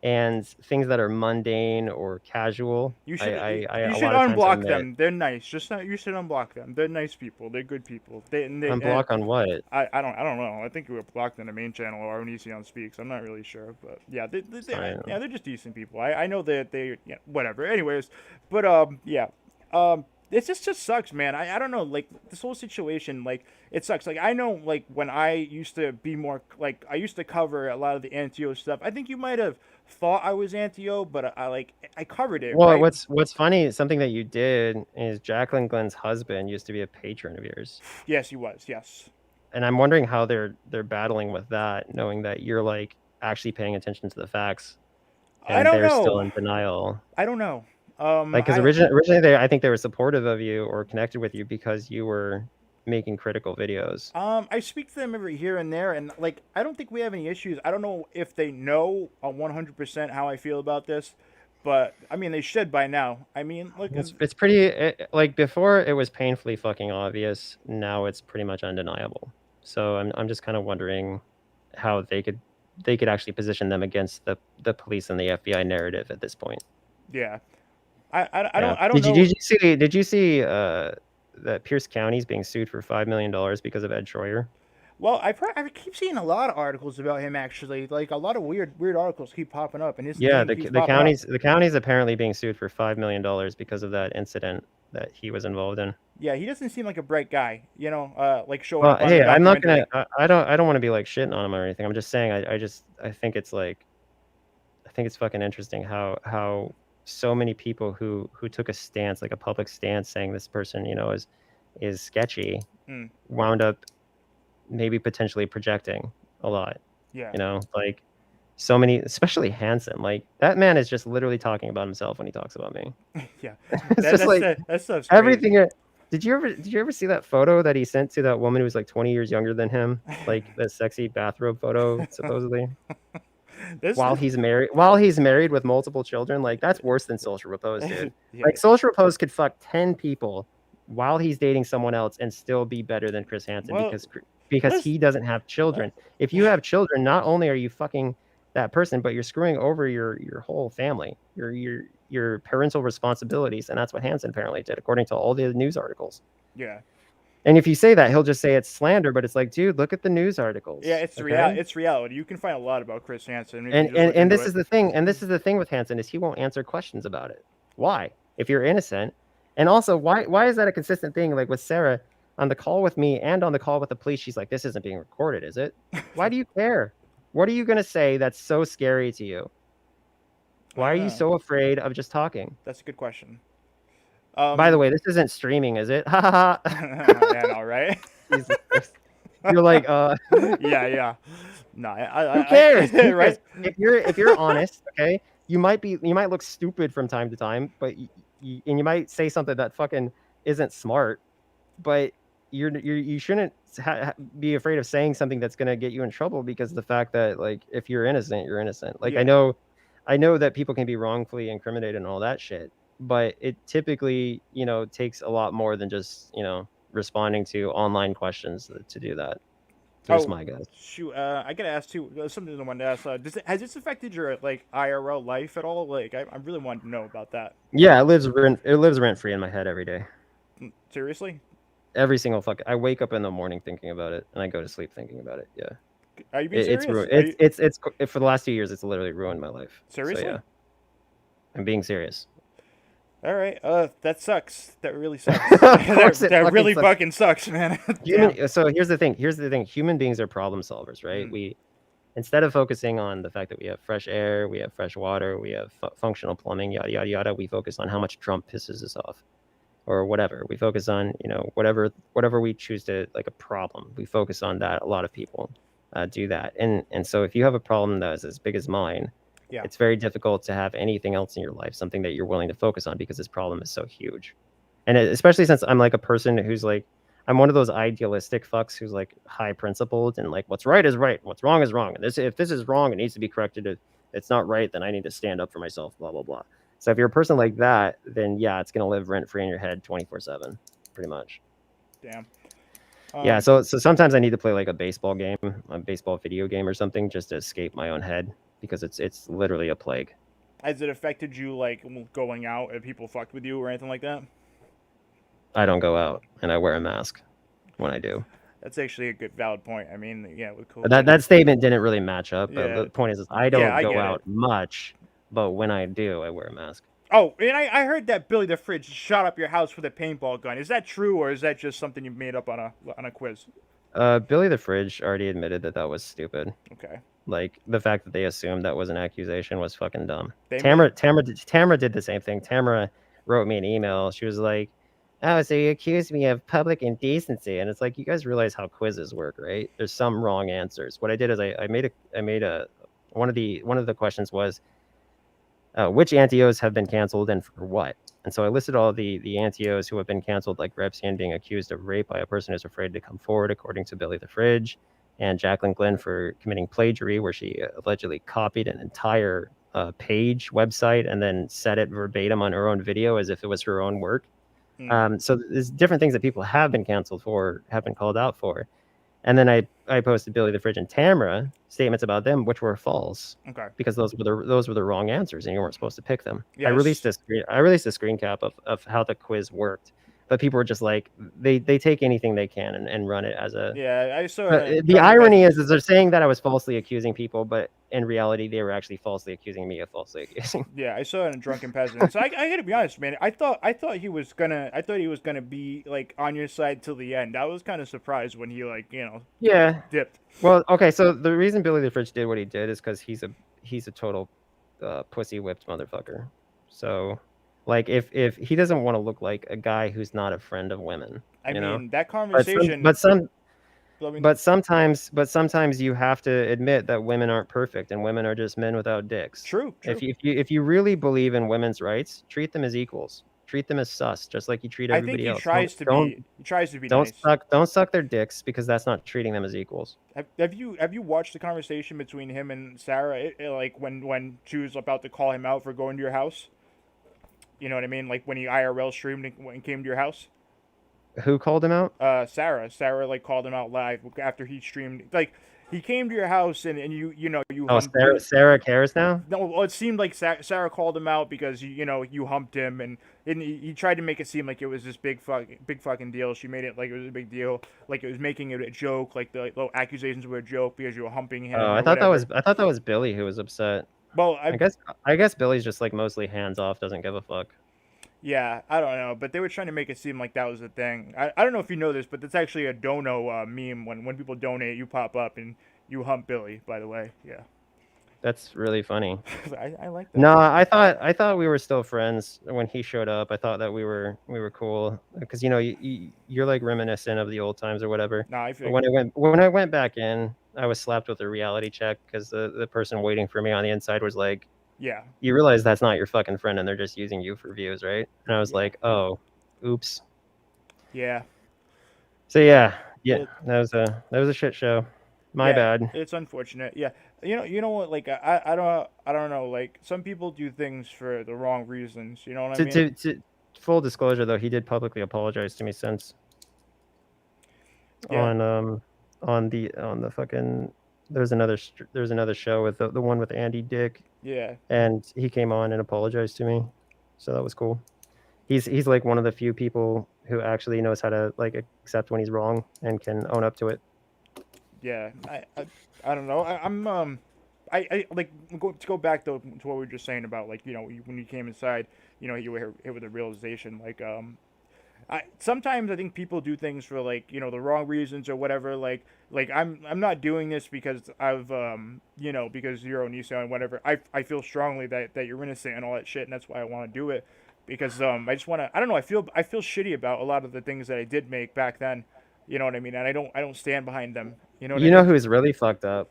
and things that are mundane or casual. You should I unblock them. They're nice. You should unblock them. They're nice people. They're good people. Unblock on what? I don't know. I think we were blocked on the main channel or Onision Speaks. I'm not really sure, but yeah, they're just decent people. I know that they whatever. Anyways, but it just sucks, man. I don't know, like this whole situation, like it sucks. Like I know, like when I used to be more like I used to cover a lot of the anti-O stuff. I think you might have thought I was anti-O, but I covered it. Well, right? what's funny, something that you did is Jacqueline Glenn's husband used to be a patron of yours. Yes, he was. Yes. And I'm wondering how they're battling with that, knowing that you're like actually paying attention to the facts, and they're still in denial. I don't know. Like, because originally I think they were supportive of you or connected with you because you were making critical videos. I speak to them every here and there, and like I don't think we have any issues. I don't know if they know 100% how I feel about this, but I mean they should by now. I mean, look, it's pretty like before it was painfully fucking obvious. Now it's pretty much undeniable. So I'm just kind of wondering how they could actually position them against the police and the FBI narrative at this point. Yeah. I don't know. Did you see that Pierce County is being sued for $5 million because of Ed Schroyer? Well, I keep seeing a lot of articles about him actually. Like a lot of weird articles keep popping up, and his name keeps popping up. The county's apparently being sued for $5 million because of that incident that he was involved in. Yeah, he doesn't seem like a bright guy, like showing up on hey, I'm not documentary. gonna. I don't want to be like shitting on him or anything. I'm just saying. I think it's like, I think it's fucking interesting how so many people who took a stance, like a public stance, saying this person, is sketchy, wound up maybe potentially projecting a lot. Yeah. Like so many, especially Hansen. Like that man is just literally talking about himself when he talks about me. Yeah, It's just like that stuff's everything. crazy. Did you ever see that photo that he sent to that woman who was like 20 years younger than him? Like the sexy bathrobe photo, supposedly. This, While he's married with multiple children, like that's worse than social repose, dude. yeah, Like social repose could fuck 10 people while he's dating someone else and still be better than Chris Hansen well, because let's he doesn't have children. If you have children, not only are you fucking that person, but you're screwing over your whole family, your parental responsibilities, and that's what Hansen apparently did, according to all the news articles. yeah. And if you say that, he'll just say it's slander, but it's like, dude, look at the news articles. Yeah, it's okay? it's reality. You can find a lot about Chris Hansen if you just look And into this it. is the thing, and this is the thing with Hansen is he won't answer questions about it. Why? If you're innocent, and also why is that a consistent thing? Like with Sarah on the call with me and on the call with the police, she's like, "This isn't being recorded, is it? Why do you care? What are you gonna say that's so scary to you? Why are you so afraid of just talking?" That's a good question. By the way, this isn't streaming, is it? Ha ha ha. Yeah, all right. Jesus Christ. You're like, yeah. No, who cares? Who right? cares? If you're honest, okay, you might look stupid from time to time, but you might say something that fucking isn't smart, but you shouldn't be afraid of saying something that's gonna get you in trouble because of the fact that like if you're innocent, you're innocent. Like Yeah. I know that people can be wrongfully incriminated and all that shit, but it typically takes a lot more than just responding to online questions to do that. There's my guess. Shoot, I gotta ask too. Something I wanted to ask. Has this affected your like IRL life at all? Like, I really want to know about that. Yeah, it lives rent free in my head every day. Seriously? Every single I wake up in the morning thinking about it, and I go to sleep thinking about it. Yeah. Are you being serious? It's for the last 2 years. It's literally ruined my life. Seriously? So, yeah. I'm being serious. All right. That sucks. That really sucks. that really sucks. fucking sucks, man. So here's the thing. Human beings are problem solvers, right? We instead of focusing on the fact that we have fresh air, we have fresh water, we have functional plumbing, yada yada yada, we focus on how much Trump pisses us off, or whatever. We focus on whatever we choose to like a problem. We focus on that. A lot of people do that, and so if you have a problem that is as big as mine. Yeah. It's very difficult to have anything else in your life, something that you're willing to focus on because this problem is so huge. And especially since I'm like a person who's like, I'm one of those idealistic fucks who's like high principled and like what's right is right, what's wrong is wrong. And if this is wrong, it needs to be corrected. If it's not right, then I need to stand up for myself, blah, blah, blah. So if you're a person like that, then yeah, it's going to live rent free in your head 24/7, pretty much. Damn. Yeah, so sometimes I need to play like a baseball video game or something just to escape my own head. Because it's literally a plague. Has it affected you, like, going out if people fucked with you or anything like that? I don't go out, and I wear a mask when I do. That's actually a good, valid point. I mean, yeah, with COVID. That statement didn't really match up. But yeah. The point is I don't go out much, but when I do, I wear a mask. Oh, and I heard that Billy the Fridge shot up your house with a paintball gun. Is that true, or is that just something you made up on a quiz? Billy the Fridge already admitted that was stupid. Okay. Like the fact that they assumed that was an accusation was fucking dumb. Tamara did the same thing. Tamara wrote me an email. She was like, "Oh, so you accused me of public indecency," and it's like you guys realize how quizzes work, right? There's some wrong answers. What I did is I made one of the questions was which anti-Os have been canceled and for what. And so I listed all the anti-Os who have been canceled, like Repsian being accused of rape by a person who's afraid to come forward, according to Billy the Fridge. And Jacqueline Glenn for committing plagiary, where she allegedly copied an entire page website and then said it verbatim on her own video as if it was her own work. So there's different things that people have been canceled for, have been called out for. And then I posted Billy the Fridge and Tamara statements about them, which were false. Okay. Because those were the wrong answers, and you weren't supposed to pick them. Yes. I released a screen cap of how the quiz worked. But people were just like, they take anything they can and run it as a... Yeah, I saw... the irony is they're saying that I was falsely accusing people, but in reality, they were actually falsely accusing me of falsely accusing. Yeah, I saw it in Drunken Peasant. So I gotta be honest, man. I thought he was gonna be like on your side till the end. I was kind of surprised when he dipped. Well, okay, so the reason Billy the Fridge did what he did is because he's a total pussy whipped motherfucker. So... Like if he doesn't want to look like a guy who's not a friend of women, I mean that conversation. I mean, But sometimes you have to admit that women aren't perfect and women are just men without dicks. true. If you really believe in women's rights, treat them as equals. Treat them as sus, just like you treat I think everybody he else. tries to be. He tries to be nice. Don't suck their dicks because that's not treating them as equals. Have you watched the conversation between him and Sarah? Like when she was about to call him out for going to your house. You know what I mean? Like when he IRL streamed and came to your house. Who called him out? Sarah like called him out live after he streamed. Like he came to your house and you Oh, humped Sarah cares now? No, well, it seemed like Sarah called him out because you humped him and he tried to make it seem like it was this big fucking deal. She made it like it was a big deal, like it was making it a joke, like the little accusations were a joke because you were humping him. Oh, I thought that was Billy who was upset. Well, I guess Billy's just like mostly hands off, doesn't give a fuck. Yeah, I don't know, but they were trying to make it seem like that was the thing. I don't know if you know this, but it's actually a dono meme. When people donate, you pop up and you hump Billy. By the way, yeah. That's really funny. I like that. No, I thought we were still friends when he showed up. I thought that we were cool because you're like reminiscent of the old times or whatever. No, I feel. But when I went back in, I was slapped with a reality check because the person waiting for me on the inside was like, yeah. You realize that's not your fucking friend and they're just using you for views, right? And I was like, oh, oops. Yeah. So yeah, that was a shit show. My bad. It's unfortunate. Yeah. You know what? Like I don't know. Like some people do things for the wrong reasons. You know what I mean? To full disclosure though, he did publicly apologize to me since on the fucking there's another show with the one with Andy Dick. Yeah. And he came on and apologized to me, so that was cool. He's like one of the few people who actually knows how to like accept when he's wrong and can own up to it. Yeah, I don't know. I like to go back to what we were just saying about like when you came inside, you were hit with a realization like sometimes I think people do things for like the wrong reasons or whatever. Like I'm not doing this because I've because you're Onision and whatever. I feel strongly that you're innocent and all that shit, and that's why I want to do it because I just want to. I don't know. I feel shitty about a lot of the things that I did make back then. You know what I mean? And I don't stand behind them. You know who's really fucked up?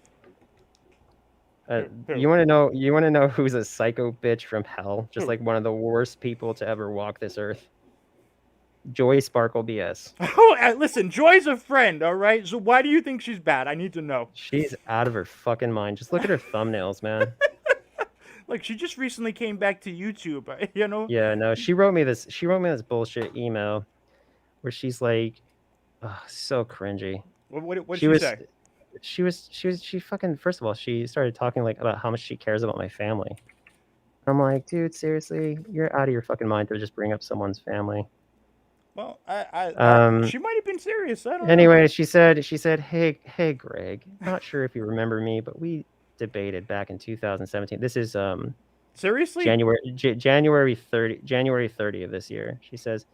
You want to know who's a psycho bitch from hell? Just like one of the worst people to ever walk this earth. Joy Sparkle BS. Oh, listen, Joy's a friend, all right? So why do you think she's bad? I need to know. She's out of her fucking mind. Just look at her thumbnails, man. Like she just recently came back to YouTube, you know? Yeah, no, she wrote me this bullshit email where she's like, oh, so cringy. What did she say? She fucking, first of all, she started talking like about how much she cares about my family. I'm like, dude, seriously, you're out of your fucking mind to just bring up someone's family. Well, she might have been serious. I don't know. Anyway, she said, hey, Greg, not sure if you remember me, but we debated back in 2017. This is seriously January 30 of this year. She says,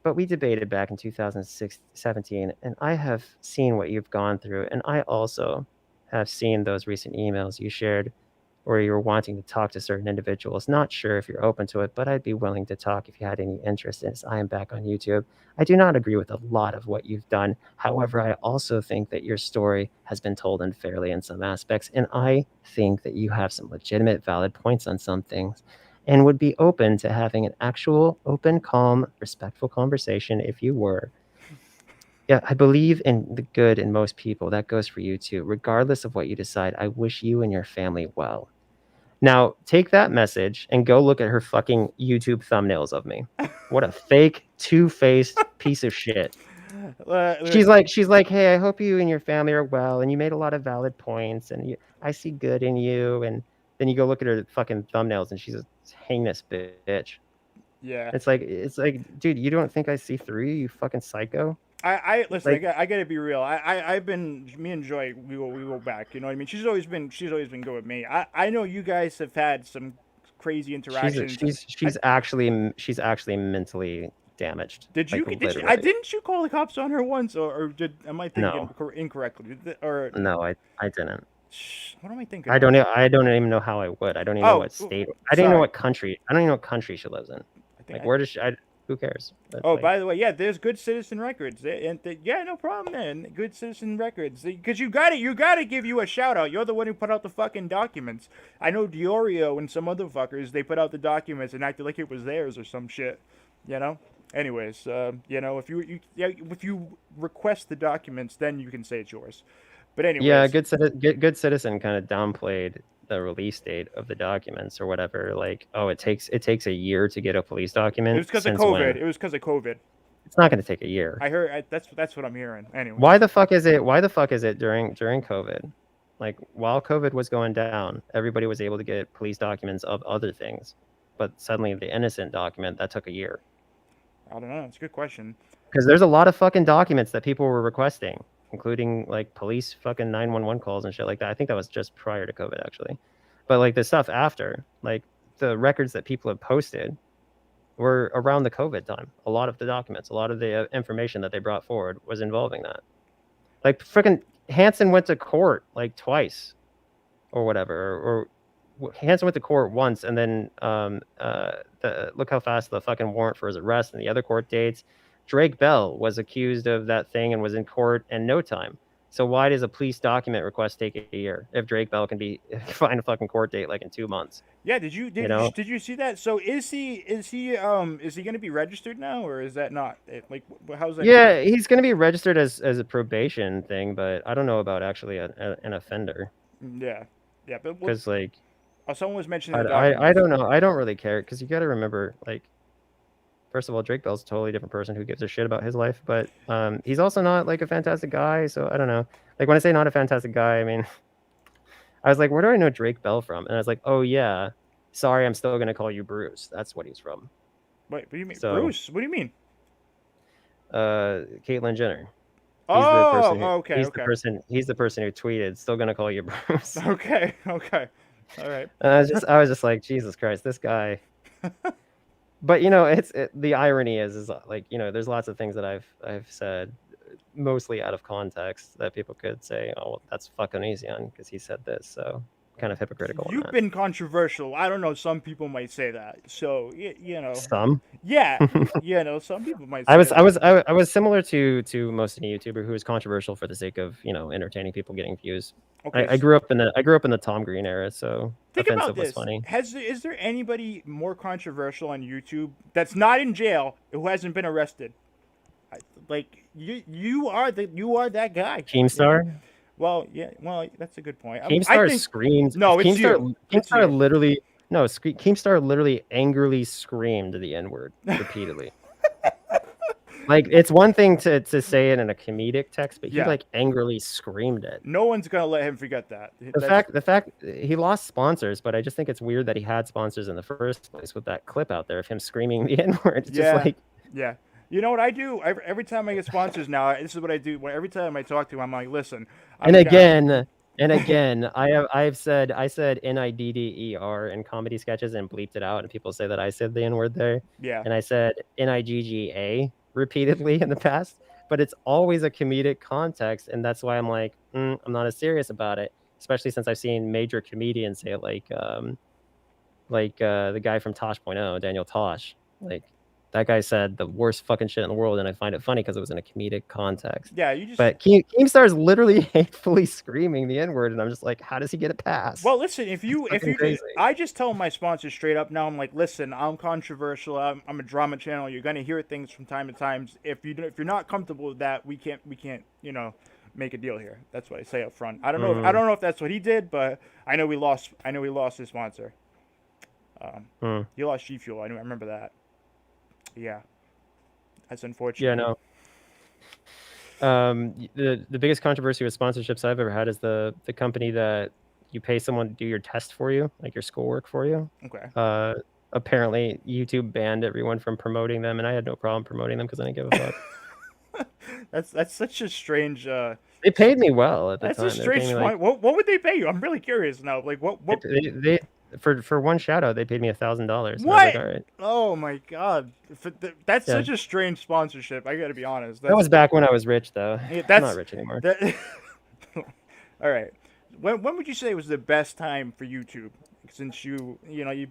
but we debated back in 2017, and I have seen what you've gone through, and I also have seen those recent emails you shared where you were wanting to talk to certain individuals. Not sure if you're open to it, but I'd be willing to talk if you had any interest in it. I am back on YouTube. I do not agree with a lot of what you've done. However, I also think that your story has been told unfairly in some aspects, and I think that you have some legitimate, valid points on some things, and would be open to having an actual, open, calm, respectful conversation if you were. Yeah, I believe in the good in most people. That goes for you too. Regardless of what you decide, I wish you and your family well. Now, take that message and go look at her fucking YouTube thumbnails of me. What a fake, two-faced piece of shit. She's like, hey, I hope you and your family are well, and you made a lot of valid points, and I see good in you. And then you go look at her fucking thumbnails, and she's a heinous bitch. Yeah. It's like, dude, you don't think I see through you, you fucking psycho? Listen. Like, I gotta be real. I've been, me and Joy, we go back. You know what I mean? She's always been good with me. I know you guys have had some crazy interactions. She's actually mentally damaged. Didn't you call the cops on her once, or am I thinking incorrectly? Or no, I didn't. What am I thinking? I don't even know how I would. I don't even know what state. I don't even know what country. I don't even know what country she lives in. Where does she? Who cares? But, Oh, like, by the way, yeah, there's good citizen records, yeah, no problem, man. Good citizen records, because you gotta give you a shout out. You're the one who put out the fucking documents. I know Diorio and some other fuckers, they put out the documents and acted like it was theirs or some shit, you know. Anyways, if you request the documents, then you can say it's yours. But anyways, yeah, good citizen kind of downplayed the release date of the documents or whatever. Like, oh, it takes a year to get a police document. It was because of Since COVID. when? It was because of COVID. It's not going to take a year. I heard that's what I'm hearing. Anyway, Why the fuck is it during COVID? Like, while COVID was going down, everybody was able to get police documents of other things, but suddenly the innocent document that took a year. I don't know. It's a good question. Because there's a lot of fucking documents that people were requesting, including like police fucking 911 calls and shit like that. I think that was just prior to COVID, actually. But like the stuff after, like the records that people have posted were around the COVID time. A lot of the documents, a lot of the information that they brought forward was involving that. Like freaking Hansen went to court like twice or whatever, or Hansen went to court once, and then look how fast the fucking warrant for his arrest and the other court dates. Drake Bell was accused of that thing and was in court in no time. So why does a police document request take a year if Drake Bell can find a fucking court date like in 2 months? Yeah, did you see that? So is he going to be registered now, or is that not? Like, how's that? Yeah, he's going to be registered as a probation thing, but I don't know about actually an offender. Yeah, but because like, someone was mentioning. I don't know. I don't really care because you got to remember, like, first of all, Drake Bell's a totally different person who gives a shit about his life, but he's also not like a fantastic guy. So I don't know. Like, when I say not a fantastic guy, I mean, I was like, where do I know Drake Bell from? And I was like, oh yeah, sorry, I'm still gonna call you Bruce. That's what he's from. Wait, what do you mean, Bruce? What do you mean? Caitlyn Jenner. Okay. He's the person who tweeted, "Still gonna call you Bruce." Okay. All right. And I was just like, Jesus Christ, this guy. But the irony is like, there's lots of things that I've said, mostly out of context, that people could say, oh, well, that's fucking Onision because he said this. So kind of hypocritical. You've been controversial. I don't know. Some people might say that. So Some. Yeah. Some people might. Say I was similar to most any YouTuber who was controversial for the sake of entertaining people, getting views. Okay, I grew up in the Tom Green era, so think offensive about this. was funny. Is there anybody more controversial on YouTube that's not in jail who hasn't been arrested? Like you are that guy. Keemstar. Well, that's a good point. Keemstar screamed. No, it's you. Keemstar literally. No, Keemstar literally angrily screamed the N-word repeatedly. Like, it's one thing to say it in a comedic text, but he like angrily screamed it. No one's gonna let him forget that. The fact he lost sponsors, but I just think it's weird that he had sponsors in the first place with that clip out there of him screaming the N-word. It's just like, yeah. You know what I do? Every time I get sponsors now, this is what I do. Every time I talk to him, I'm like, listen. And again, I said NIDDER in comedy sketches and bleeped it out, and people say that I said the N-word there. Yeah. And I said NIGGA repeatedly in the past, but it's always a comedic context, and that's why I'm like, I'm not as serious about it, especially since I've seen major comedians say it, like the guy from Tosh.0, Daniel Tosh, like. That guy said the worst fucking shit in the world, and I find it funny because it was in a comedic context. Yeah, you just. But Keemstar is literally hatefully screaming the N-word, and I'm just like, how does he get a pass? Well, listen, if you, I just tell my sponsors straight up now. I'm like, listen, I'm controversial. I'm a drama channel. You're gonna hear things from time to time. If you're not comfortable with that, we can't, make a deal here. That's what I say up front. I don't know if that's what he did, but I know we lost his sponsor. He lost G Fuel. I remember that. Yeah, that's unfortunate. Yeah, no. The biggest controversy with sponsorships I've ever had is the company that you pay someone to do your test for you, like your schoolwork for you. Okay. Apparently, YouTube banned everyone from promoting them, and I had no problem promoting them because I didn't give a fuck. That's such a strange. They paid me well at the time. That's a strange. What would they pay you? I'm really curious now. Like what? They for one shout out, they paid me $1,000. What? Like, all right. Oh my god, that's such a strange sponsorship. I gotta be honest. That was back when I was rich, though. Yeah, I'm not rich anymore. All right. When would you say was the best time for YouTube? Since you've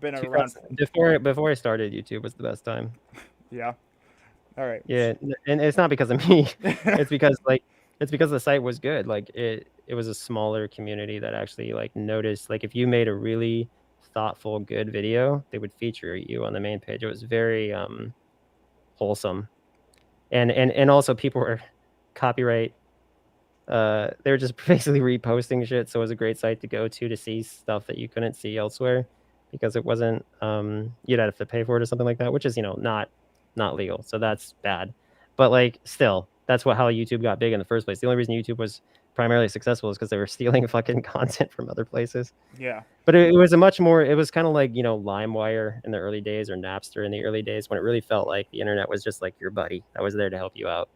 been around. Before I started, YouTube was the best time. Yeah. All right. Yeah, and it's not because of me. It's because the site was good. Like it was a smaller community that actually like noticed. Like if you made a really thoughtful, good video, they would feature you on the main page. It was very wholesome, and also people were copyright. They were just basically reposting shit, so it was a great site to go to see stuff that you couldn't see elsewhere because it wasn't you'd have to pay for it or something like that, which is not legal, so that's bad. But like still, that's how YouTube got big in the first place. The only reason YouTube was primarily successful is because they were stealing fucking content from other places. Yeah. But it was a much more. It was kind of like LimeWire in the early days or Napster in the early days when it really felt like the internet was just like your buddy that was there to help you out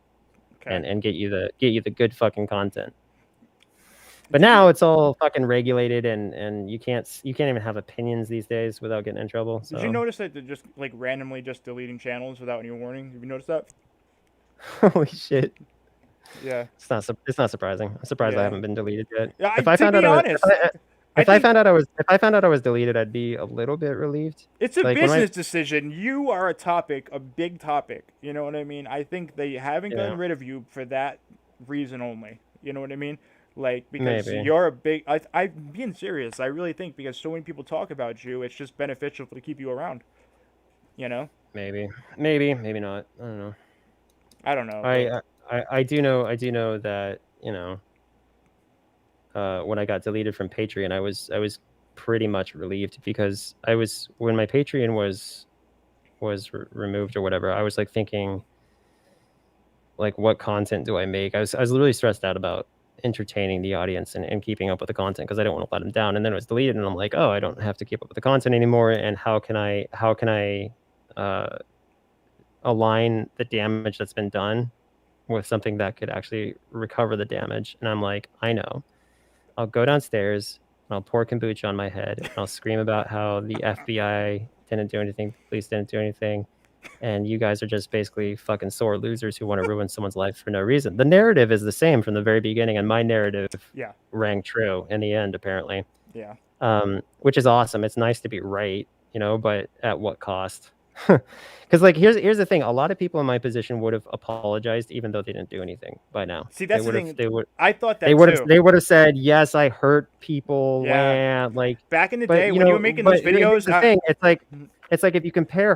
Okay. and get you the good fucking content. But now it's all fucking regulated and you can't even have opinions these days without getting in trouble. So. Did you notice that they're just like randomly just deleting channels without any warning? Have you noticed that? Holy shit. Yeah. It's not surprising. I'm surprised I haven't been deleted yet. Yeah, If I found out I found out I was deleted, I'd be a little bit relieved. It's a business decision. You are a big topic. You know what I mean? I think they haven't gotten rid of you for that reason only. You know what I mean? Like, because you're a big... I'm being serious. I really think because so many people talk about you, it's just beneficial to keep you around. You know? Maybe not. I don't know. I don't know. I do know that, when I got deleted from Patreon, I was pretty much relieved because when my Patreon was removed or whatever, I was like thinking, like, what content do I make? I was literally stressed out about entertaining the audience and keeping up with the content because I didn't want to let them down. And then it was deleted, and I'm like, oh, I don't have to keep up with the content anymore. And how can I align the damage that's been done with something that could actually recover the damage? And I'm like, I know. I'll go downstairs and I'll pour kombucha on my head and I'll scream about how the FBI didn't do anything, the police didn't do anything, and you guys are just basically fucking sore losers who want to ruin someone's life for no reason. The narrative is the same from the very beginning, and my narrative rang true in the end, apparently. Yeah. Which is awesome. It's nice to be right, but at what cost? Because like here's the thing: a lot of people in my position would have apologized even though they didn't do anything by now. See, that's the thing. I thought that they would have said, yes, I hurt people. Yeah. Like back in the day when you were making those videos. The thing, it's like if you compare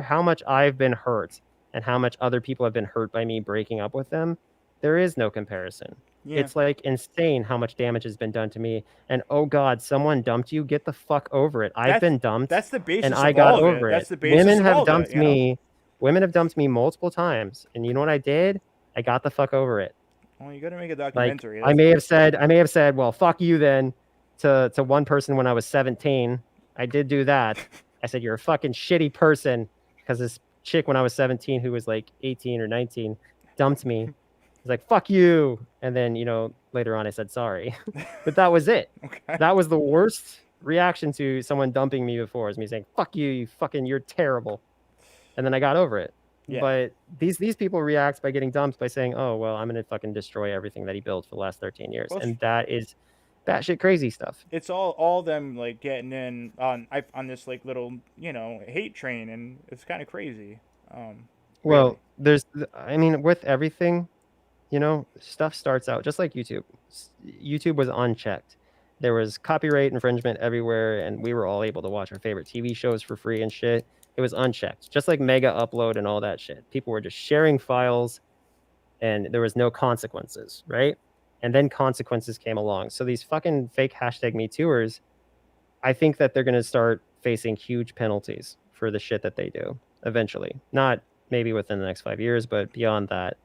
how much I've been hurt and how much other people have been hurt by me breaking up with them, there is no comparison. Yeah. It's like insane how much damage has been done to me. And oh God, someone dumped you. Get the fuck over it. I've been dumped. That's the basis. And I got over it. That's the basis. Women have dumped me. Women have dumped me multiple times. And you know what I did? I got the fuck over it. Well, you got to make a documentary. Like, I may have said, well, fuck you then, to one person when I was 17. I did do that. I said, you're a fucking shitty person because this chick when I was 17 who was like 18 or 19 dumped me. I was like, fuck you. And then, later on I said sorry. But that was it. Okay. That was the worst reaction to someone dumping me before, is me saying, fuck you, you're terrible. And then I got over it. Yeah. But these people react by getting dumped by saying, oh, well, I'm going to fucking destroy everything that he built for the last 13 years. Well, and that is batshit crazy stuff. It's all them like getting in on this like little, hate train, and it's kind of crazy. Well, with everything, stuff starts out just like YouTube. YouTube was unchecked. There was copyright infringement everywhere, and we were all able to watch our favorite TV shows for free and shit. It was unchecked, just like Mega Upload and all that shit. People were just sharing files, and there was no consequences, right? And then consequences came along. So these fucking fake #MeTooers, I think that they're going to start facing huge penalties for the shit that they do eventually. Not maybe within the next 5 years, but beyond that.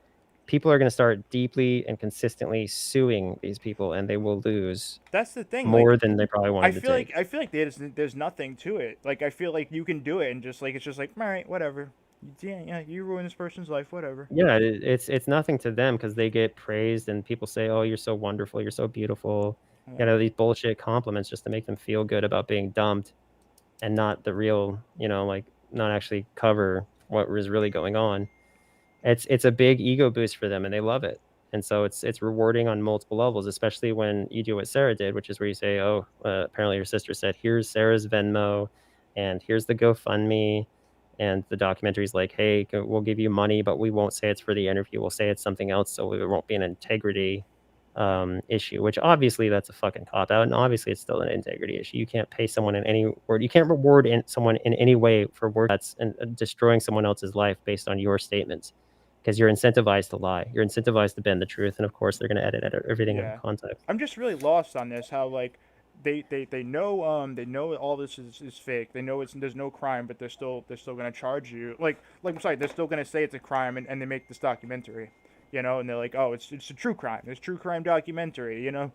People are going to start deeply and consistently suing these people, and they will lose. That's the thing. More than they probably wanted to take. I feel like there's nothing to it. Like, I feel like you can do it, and just like it's just like, all right, whatever. Yeah, you ruin this person's life, whatever. Yeah, it's nothing to them because they get praised, and people say, "Oh, you're so wonderful, you're so beautiful." Yeah. These bullshit compliments just to make them feel good about being dumped, and not the real, not actually cover what was really going on. It's a big ego boost for them, and they love it. And so it's rewarding on multiple levels, especially when you do what Sarah did, which is where you say, apparently your sister said, here's Sarah's Venmo, and here's the GoFundMe, and the documentary's like, hey, we'll give you money, but we won't say it's for the interview. We'll say it's something else, so it won't be an integrity issue, which obviously that's a fucking cop out, and obviously it's still an integrity issue. You can't pay someone in any word. You can't reward someone in any way for work that's destroying someone else's life based on your statements, because you're incentivized to lie. You're incentivized to bend the truth, and of course they're going to edit everything in context. I'm just really lost on this. How like they know all this is fake. They know there's no crime, but they're still gonna charge you. Like I'm sorry, they're still gonna say it's a crime, and they make this documentary, you know, and they're like, oh, it's a true crime. It's true crime documentary, you know.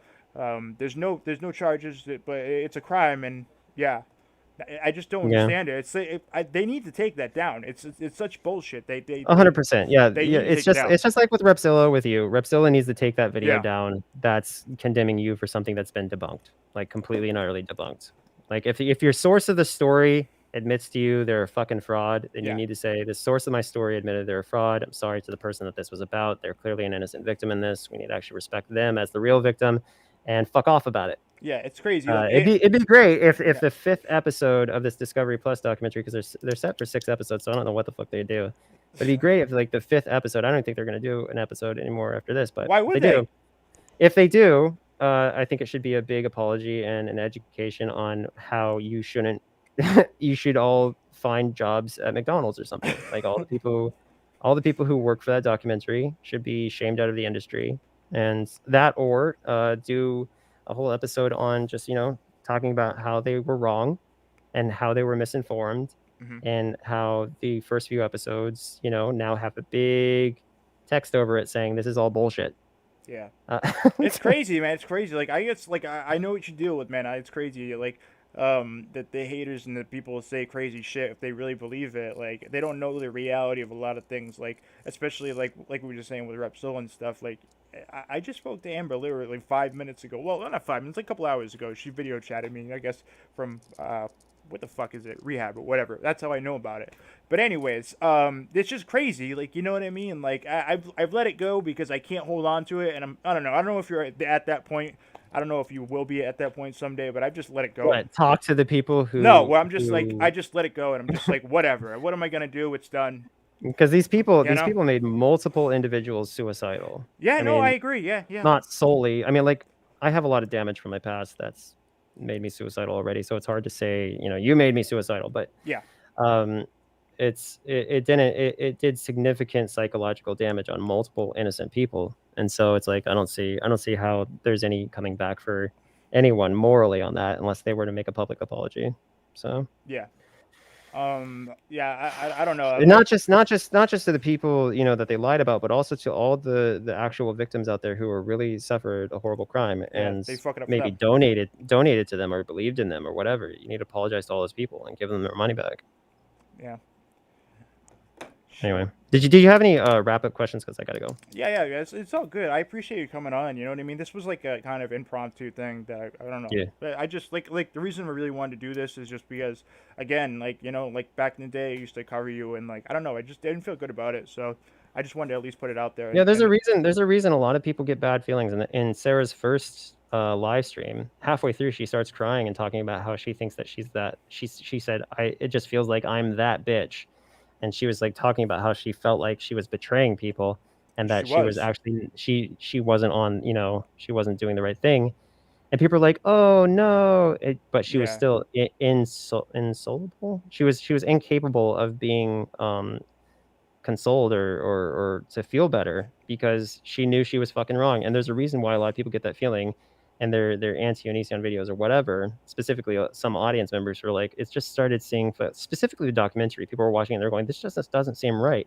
There's no charges, but it's a crime, and yeah. I just don't understand it. They need to take that down. It's such bullshit. They 100%. Yeah. It's just like with Repzilla with you. Repzilla needs to take that video down. That's condemning you for something that's been debunked, like completely and utterly debunked. Like if your source of the story admits to you they're a fucking fraud, then you need to say the source of my story admitted they're a fraud. I'm sorry to the person that this was about. They're clearly an innocent victim in this. We need to actually respect them as the real victim, and fuck off about it. Yeah, it's crazy. It'd be great if the 5th episode of this Discovery Plus documentary, because they're set for 6 episodes, so I don't know what the fuck they do. But it'd be great if like the 5th episode. I don't think they're gonna do an episode anymore after this. But why would they? If they do, I think it should be a big apology and an education on how you shouldn't. You should all find jobs at McDonald's or something. Like all the people who work for that documentary should be shamed out of the industry, and that or do a whole episode on just, you know, talking about how they were wrong and how they were misinformed, and how the first few episodes, you know, now have a big text over it saying this is all bullshit. Yeah. It's crazy, man. It's crazy. Like I know what you deal with, man. It's crazy. Like that the haters and the people say crazy shit if they really believe it. Like they don't know the reality of a lot of things. Like especially like we were just saying with Repsil and stuff. Like I just spoke to Amber literally 5 minutes ago. Well, not 5 minutes, like a couple hours ago. She video chatted me, I guess, from what the fuck is it? Rehab or whatever. That's how I know about it. But anyways, it's just crazy. Like, you know what I mean? Like I've let it go because I can't hold on to it, and I don't know if you're at that point. I don't know if you will be at that point someday, but I've just let it go. What, talk to the people who... No, well, I'm just like, I just let it go, and I'm just like, whatever. What am I going to do? It's done. Because these people made multiple individuals suicidal. Yeah, I agree. Yeah. Not solely. I mean, like, I have a lot of damage from my past that's made me suicidal already, so it's hard to say, you know, you made me suicidal, but yeah. It did significant psychological damage on multiple innocent people, and so it's like I don't see how there's any coming back for anyone morally on that unless they were to make a public apology. So yeah. I don't know. And not just to the people, you know, that they lied about, but also to all the actual victims out there who are really suffered a horrible crime and they fuck it up maybe donated to them or believed in them or whatever. You need to apologize to all those people and give them their money back. Yeah. Anyway, did you have any wrap up questions? Because I gotta go. Yeah. It's all good. I appreciate you coming on. You know what I mean? This was like a kind of impromptu thing that I don't know. Yeah. But I just like the reason I really wanted to do this is just because, again, like, you know, like back in the day I used to cover you, and like I don't know, I just didn't feel good about it, so I just wanted to at least put it out there. Yeah, there's a reason a lot of people get bad feelings. In Sarah's first live stream, halfway through she starts crying and talking about how she thinks that she said it just feels like I'm that bitch. And she was like talking about how she felt like she was betraying people, and that she was actually she wasn't on, you know, she wasn't doing the right thing, and people are like, oh no, but she was still insolable. She was incapable of being consoled or to feel better because she knew she was fucking wrong. And there's a reason why a lot of people get that feeling, and they're anti-Onision videos or whatever. Specifically, some audience members were like, it's just started seeing, specifically the documentary, people were watching and they're going, this just doesn't seem right.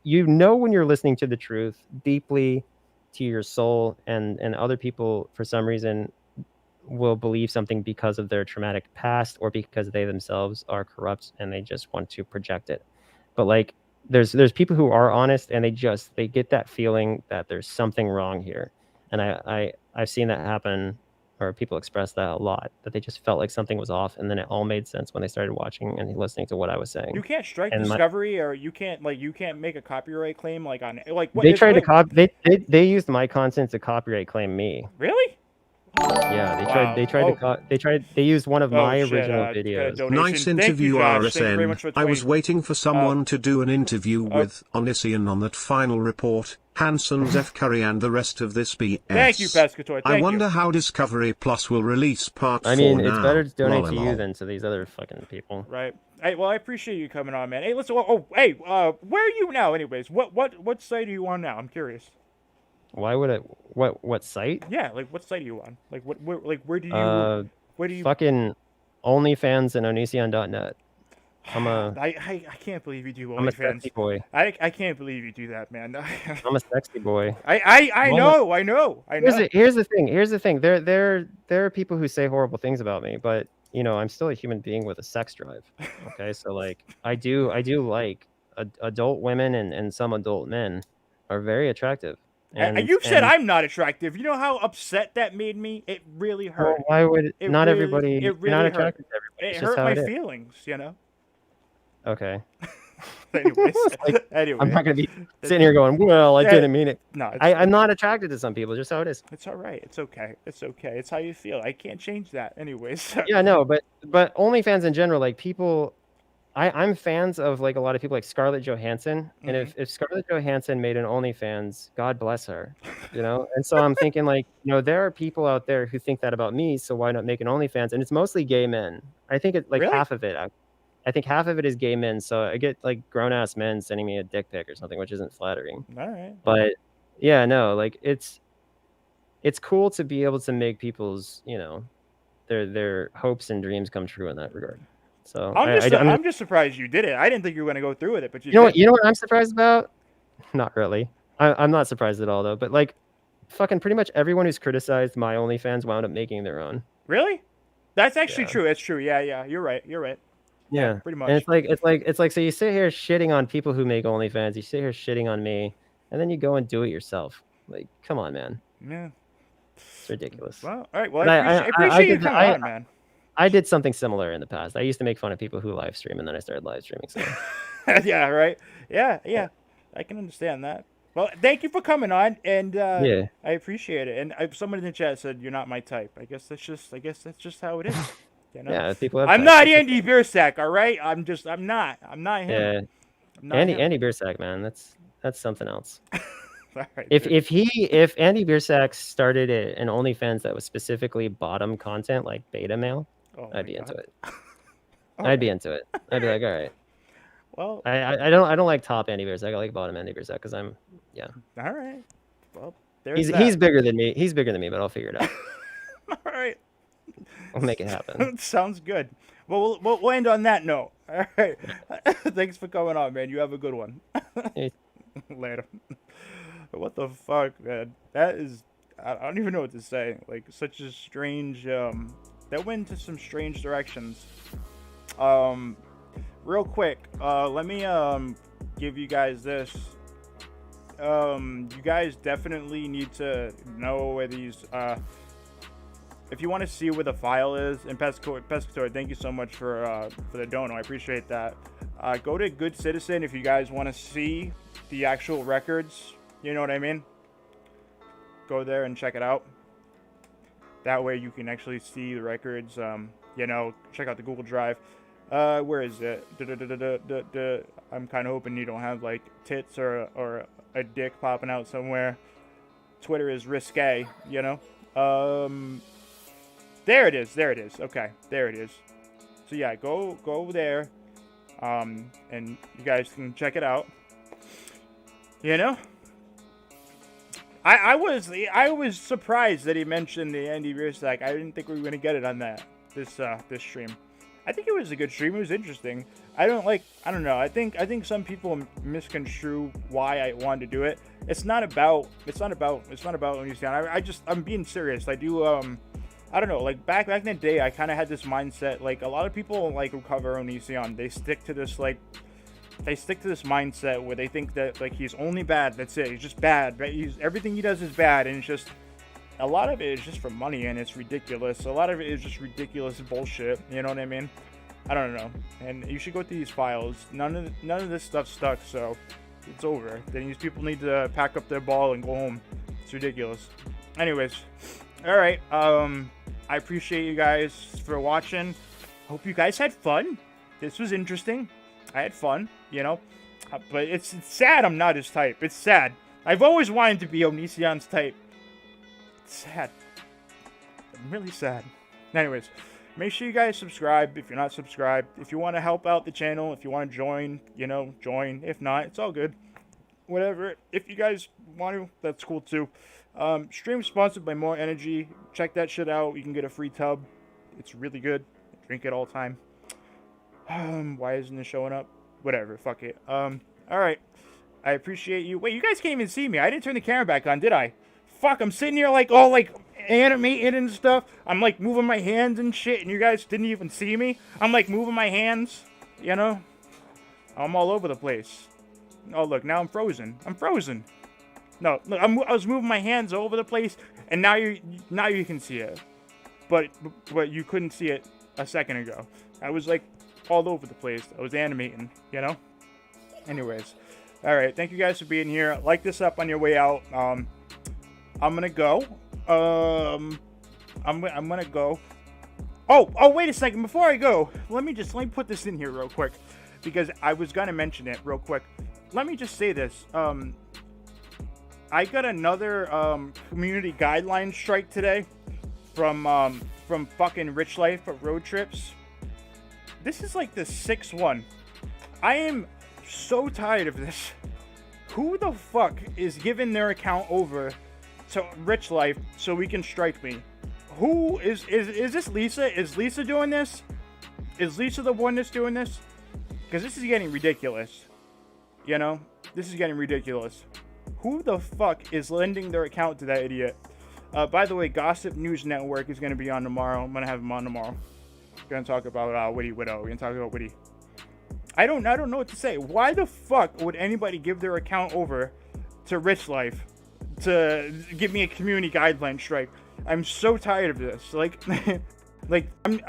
You know, when you're listening to the truth deeply to your soul, and other people for some reason will believe something because of their traumatic past or because they themselves are corrupt and they just want to project it. But like there's people who are honest and they get that feeling that there's something wrong here. And I've seen that happen, or people express that a lot, that they just felt like something was off, and then it all made sense when they started watching and listening to what I was saying. You can't strike Discovery, or you can't make a copyright claim like on like what they tried to they used my content to copyright claim me. Really? Yeah, Wow. they used one of my Shit, original got a videos. donation. Nice Thank interview, you, Josh. Thank you very RSN. much for I was 20. waiting for someone to do an interview with Onision on that final report, Hanson's F. Curry and the rest of this BS. Thank you, Pescator. I Thank wonder you. how Discovery Plus will release part 4 I mean, now. it's better to donate to you Lol. than to these other fucking people. Right. Hey, well, I appreciate you coming on, man. Hey, listen. Hey, where are you now, anyways? What site are you on now? I'm curious. Why would it? What site? Yeah, like what site are you on? Like where do you? Fucking OnlyFans and Onision.net. I can't believe you do I'm a OnlyFans. sexy boy. I can't believe you do that, man. I'm a sexy boy. I know. Here's the thing. There are people who say horrible things about me, but you know, I'm still a human being with a sex drive. Okay, so like I do like adult women and some adult men are very attractive. And you said I'm not attractive. You know how upset that made me? It really hurt. Well, why would It not really- everybody? it You're really not hurt. attracted to everybody. It It's just hurt how my it is. feelings, you know. Okay. Anyways, Like, anyway, I'm not gonna be sitting here going, "Well, I didn't mean it." No, I'm not attracted to some people. Just how it is. It's all right. It's okay. It's okay. It's how you feel. I can't change that. Anyways. Yeah, no, but OnlyFans in general, like people, I'm fans of like a lot of people, like Scarlett Johansson, and if Scarlett Johansson made an OnlyFans, God bless her, you know. And so I'm thinking like, you know, there are people out there who think that about me, so why not make an OnlyFans? And it's mostly gay men. I think it's like Really? half of it. I think half of it is gay men. So I get like grown ass men sending me a dick pic or something, which isn't flattering. All right. But yeah, no, like it's cool to be able to make people's, you know, their hopes and dreams come true in that regard. So I'm just surprised you did it. I didn't think you were going to go through with it, but you know what I'm surprised about? Not really. I'm not surprised at all though. But like, fucking pretty much everyone who's criticized my OnlyFans wound up making their own. Really? That's actually Yeah. true. It's true. Yeah. You're right. Yeah, pretty much. And it's like so you sit here shitting on people who make OnlyFans. You sit here shitting on me, and then you go and do it yourself. Like, come on, man. Yeah. It's ridiculous. Well, all right. Well, But I appreciate you coming on, man. I did something similar in the past. I used to make fun of people who live stream, and then I started live streaming. So Yeah. Right. Yeah. I can understand that. Well, thank you for coming on, and yeah, I appreciate it. And someone in the chat said you're not my type. I guess that's just how it is. You know? yeah. People have I'm types. not Andy Biersack, all right? I'm not him. Yeah, I'm not him. Andy Biersack, man. That's something else. All right, If dude. if Andy Biersack started an OnlyFans that was specifically bottom content like beta male, Oh my I'd be God. into it. All I'd be right. into it. I'd be like, all right. Well, I don't like top Andy Biersack. I like bottom Andy Biersack because I'm all right. Well, there's he's bigger than me. He's bigger than me, but I'll figure it out. all right. I'll make it happen. Sounds good. Well, we'll end on that note. All right. Thanks for coming on, man. You have a good one. Hey. Later. What the fuck, man? That is, I don't even know what to say. Like, such a strange, that went into some strange directions. Real quick, let me, give you guys this. You guys definitely need to know where these, if you want to see where the file is, and Pescator, thank you so much for the dono. I appreciate that. Go to Good Citizen if you guys want to see the actual records. You know what I mean? Go there and check it out. That way you can actually see the records. You know, check out the Google Drive. Where is it? I'm kind of hoping you don't have like tits or a dick popping out somewhere. Twitter is risque, you know. There it is. Okay, there it is. So yeah, go there, and you guys can check it out. You know, I was surprised that he mentioned the Andy Biersack. I didn't think we were gonna get it on this stream. I think it was a good stream. It was interesting. I don't know. I think some people misconstrue why I wanted to do it. It's not about Onision. I'm being serious. I do I don't know, like back in the day, I kind of had this mindset, like a lot of people like who cover Onision, they stick to this mindset where they think that like he's only bad, that's it, he's just bad, right? Everything he does is bad, and it's just, a lot of it is just for money, and it's ridiculous. A lot of it is just ridiculous bullshit, you know what I mean? I don't know, and you should go through these files. None of this stuff stuck, so it's over. Then these people need to pack up their ball and go home. It's ridiculous. Anyways, All right. I appreciate you guys for watching. Hope you guys had fun. This was interesting. I had fun, you know. But it's sad I'm not his type. It's sad. I've always wanted to be Onision's type. It's sad. I'm really sad. Anyways, make sure you guys subscribe if you're not subscribed. If you want to help out the channel, if you want to join, you know, join. If not, it's all good. Whatever. If you guys want to, that's cool too. Stream sponsored by MAW Energy. Check that shit out. You can get a free tub. It's really good. Drink it all the time. Why isn't it showing up? Whatever. Fuck it. Alright. I appreciate you. Wait, you guys can't even see me. I didn't turn the camera back on, did I? Fuck, I'm sitting here like all like animated and stuff. I'm like moving my hands and shit, and you guys didn't even see me. I'm like moving my hands, you know? I'm all over the place. Oh, look, now I'm frozen. I'm frozen. No, look, I was moving my hands all over the place, and now you can see it. But you couldn't see it a second ago. I was like all over the place. I was animating, you know? Anyways. Alright, thank you guys for being here. Like this up on your way out. I'm gonna go. I'm gonna go. Oh, wait a second. Before I go, let me put this in here real quick. Because I was gonna mention it real quick. Let me just say this. I got another community guideline strike today from fucking Rich Life of Road Trips. This is like the 6th one. I am so tired of this. Who the fuck is giving their account over to Rich Life so we can strike me? Who is this Lisa? Is Lisa doing this? Is Lisa the one that's doing this? Because this is getting ridiculous. You know? This is getting ridiculous. Who the fuck is lending their account to that idiot? By the way, Gossip News Network is going to be on tomorrow. I'm going to have him on tomorrow. We're going to talk about Witty Widow. We're going to talk about Witty. I don't know what to say. Why the fuck would anybody give their account over to Rich Life to give me a community guideline strike? I'm so tired of this. Like,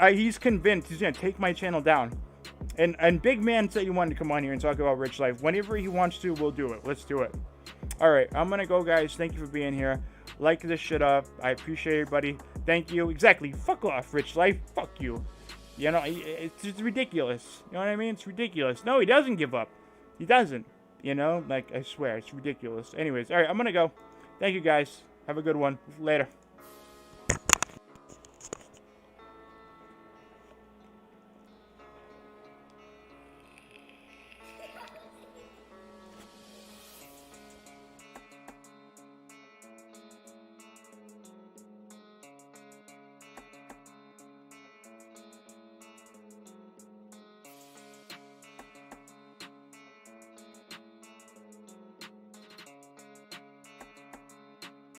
he's convinced he's going to take my channel down. And Big Man said he wanted to come on here and talk about Rich Life. Whenever he wants to, we'll do it. Let's do it. Alright, I'm gonna go, guys. Thank you for being here. Like this shit up. I appreciate everybody. Thank you. Exactly. Fuck off, Rich Life. Fuck you. You know, it's ridiculous. You know what I mean? It's ridiculous. No, he doesn't give up. He doesn't. You know? Like, I swear, it's ridiculous. Anyways, alright, I'm gonna go. Thank you, guys. Have a good one. Later.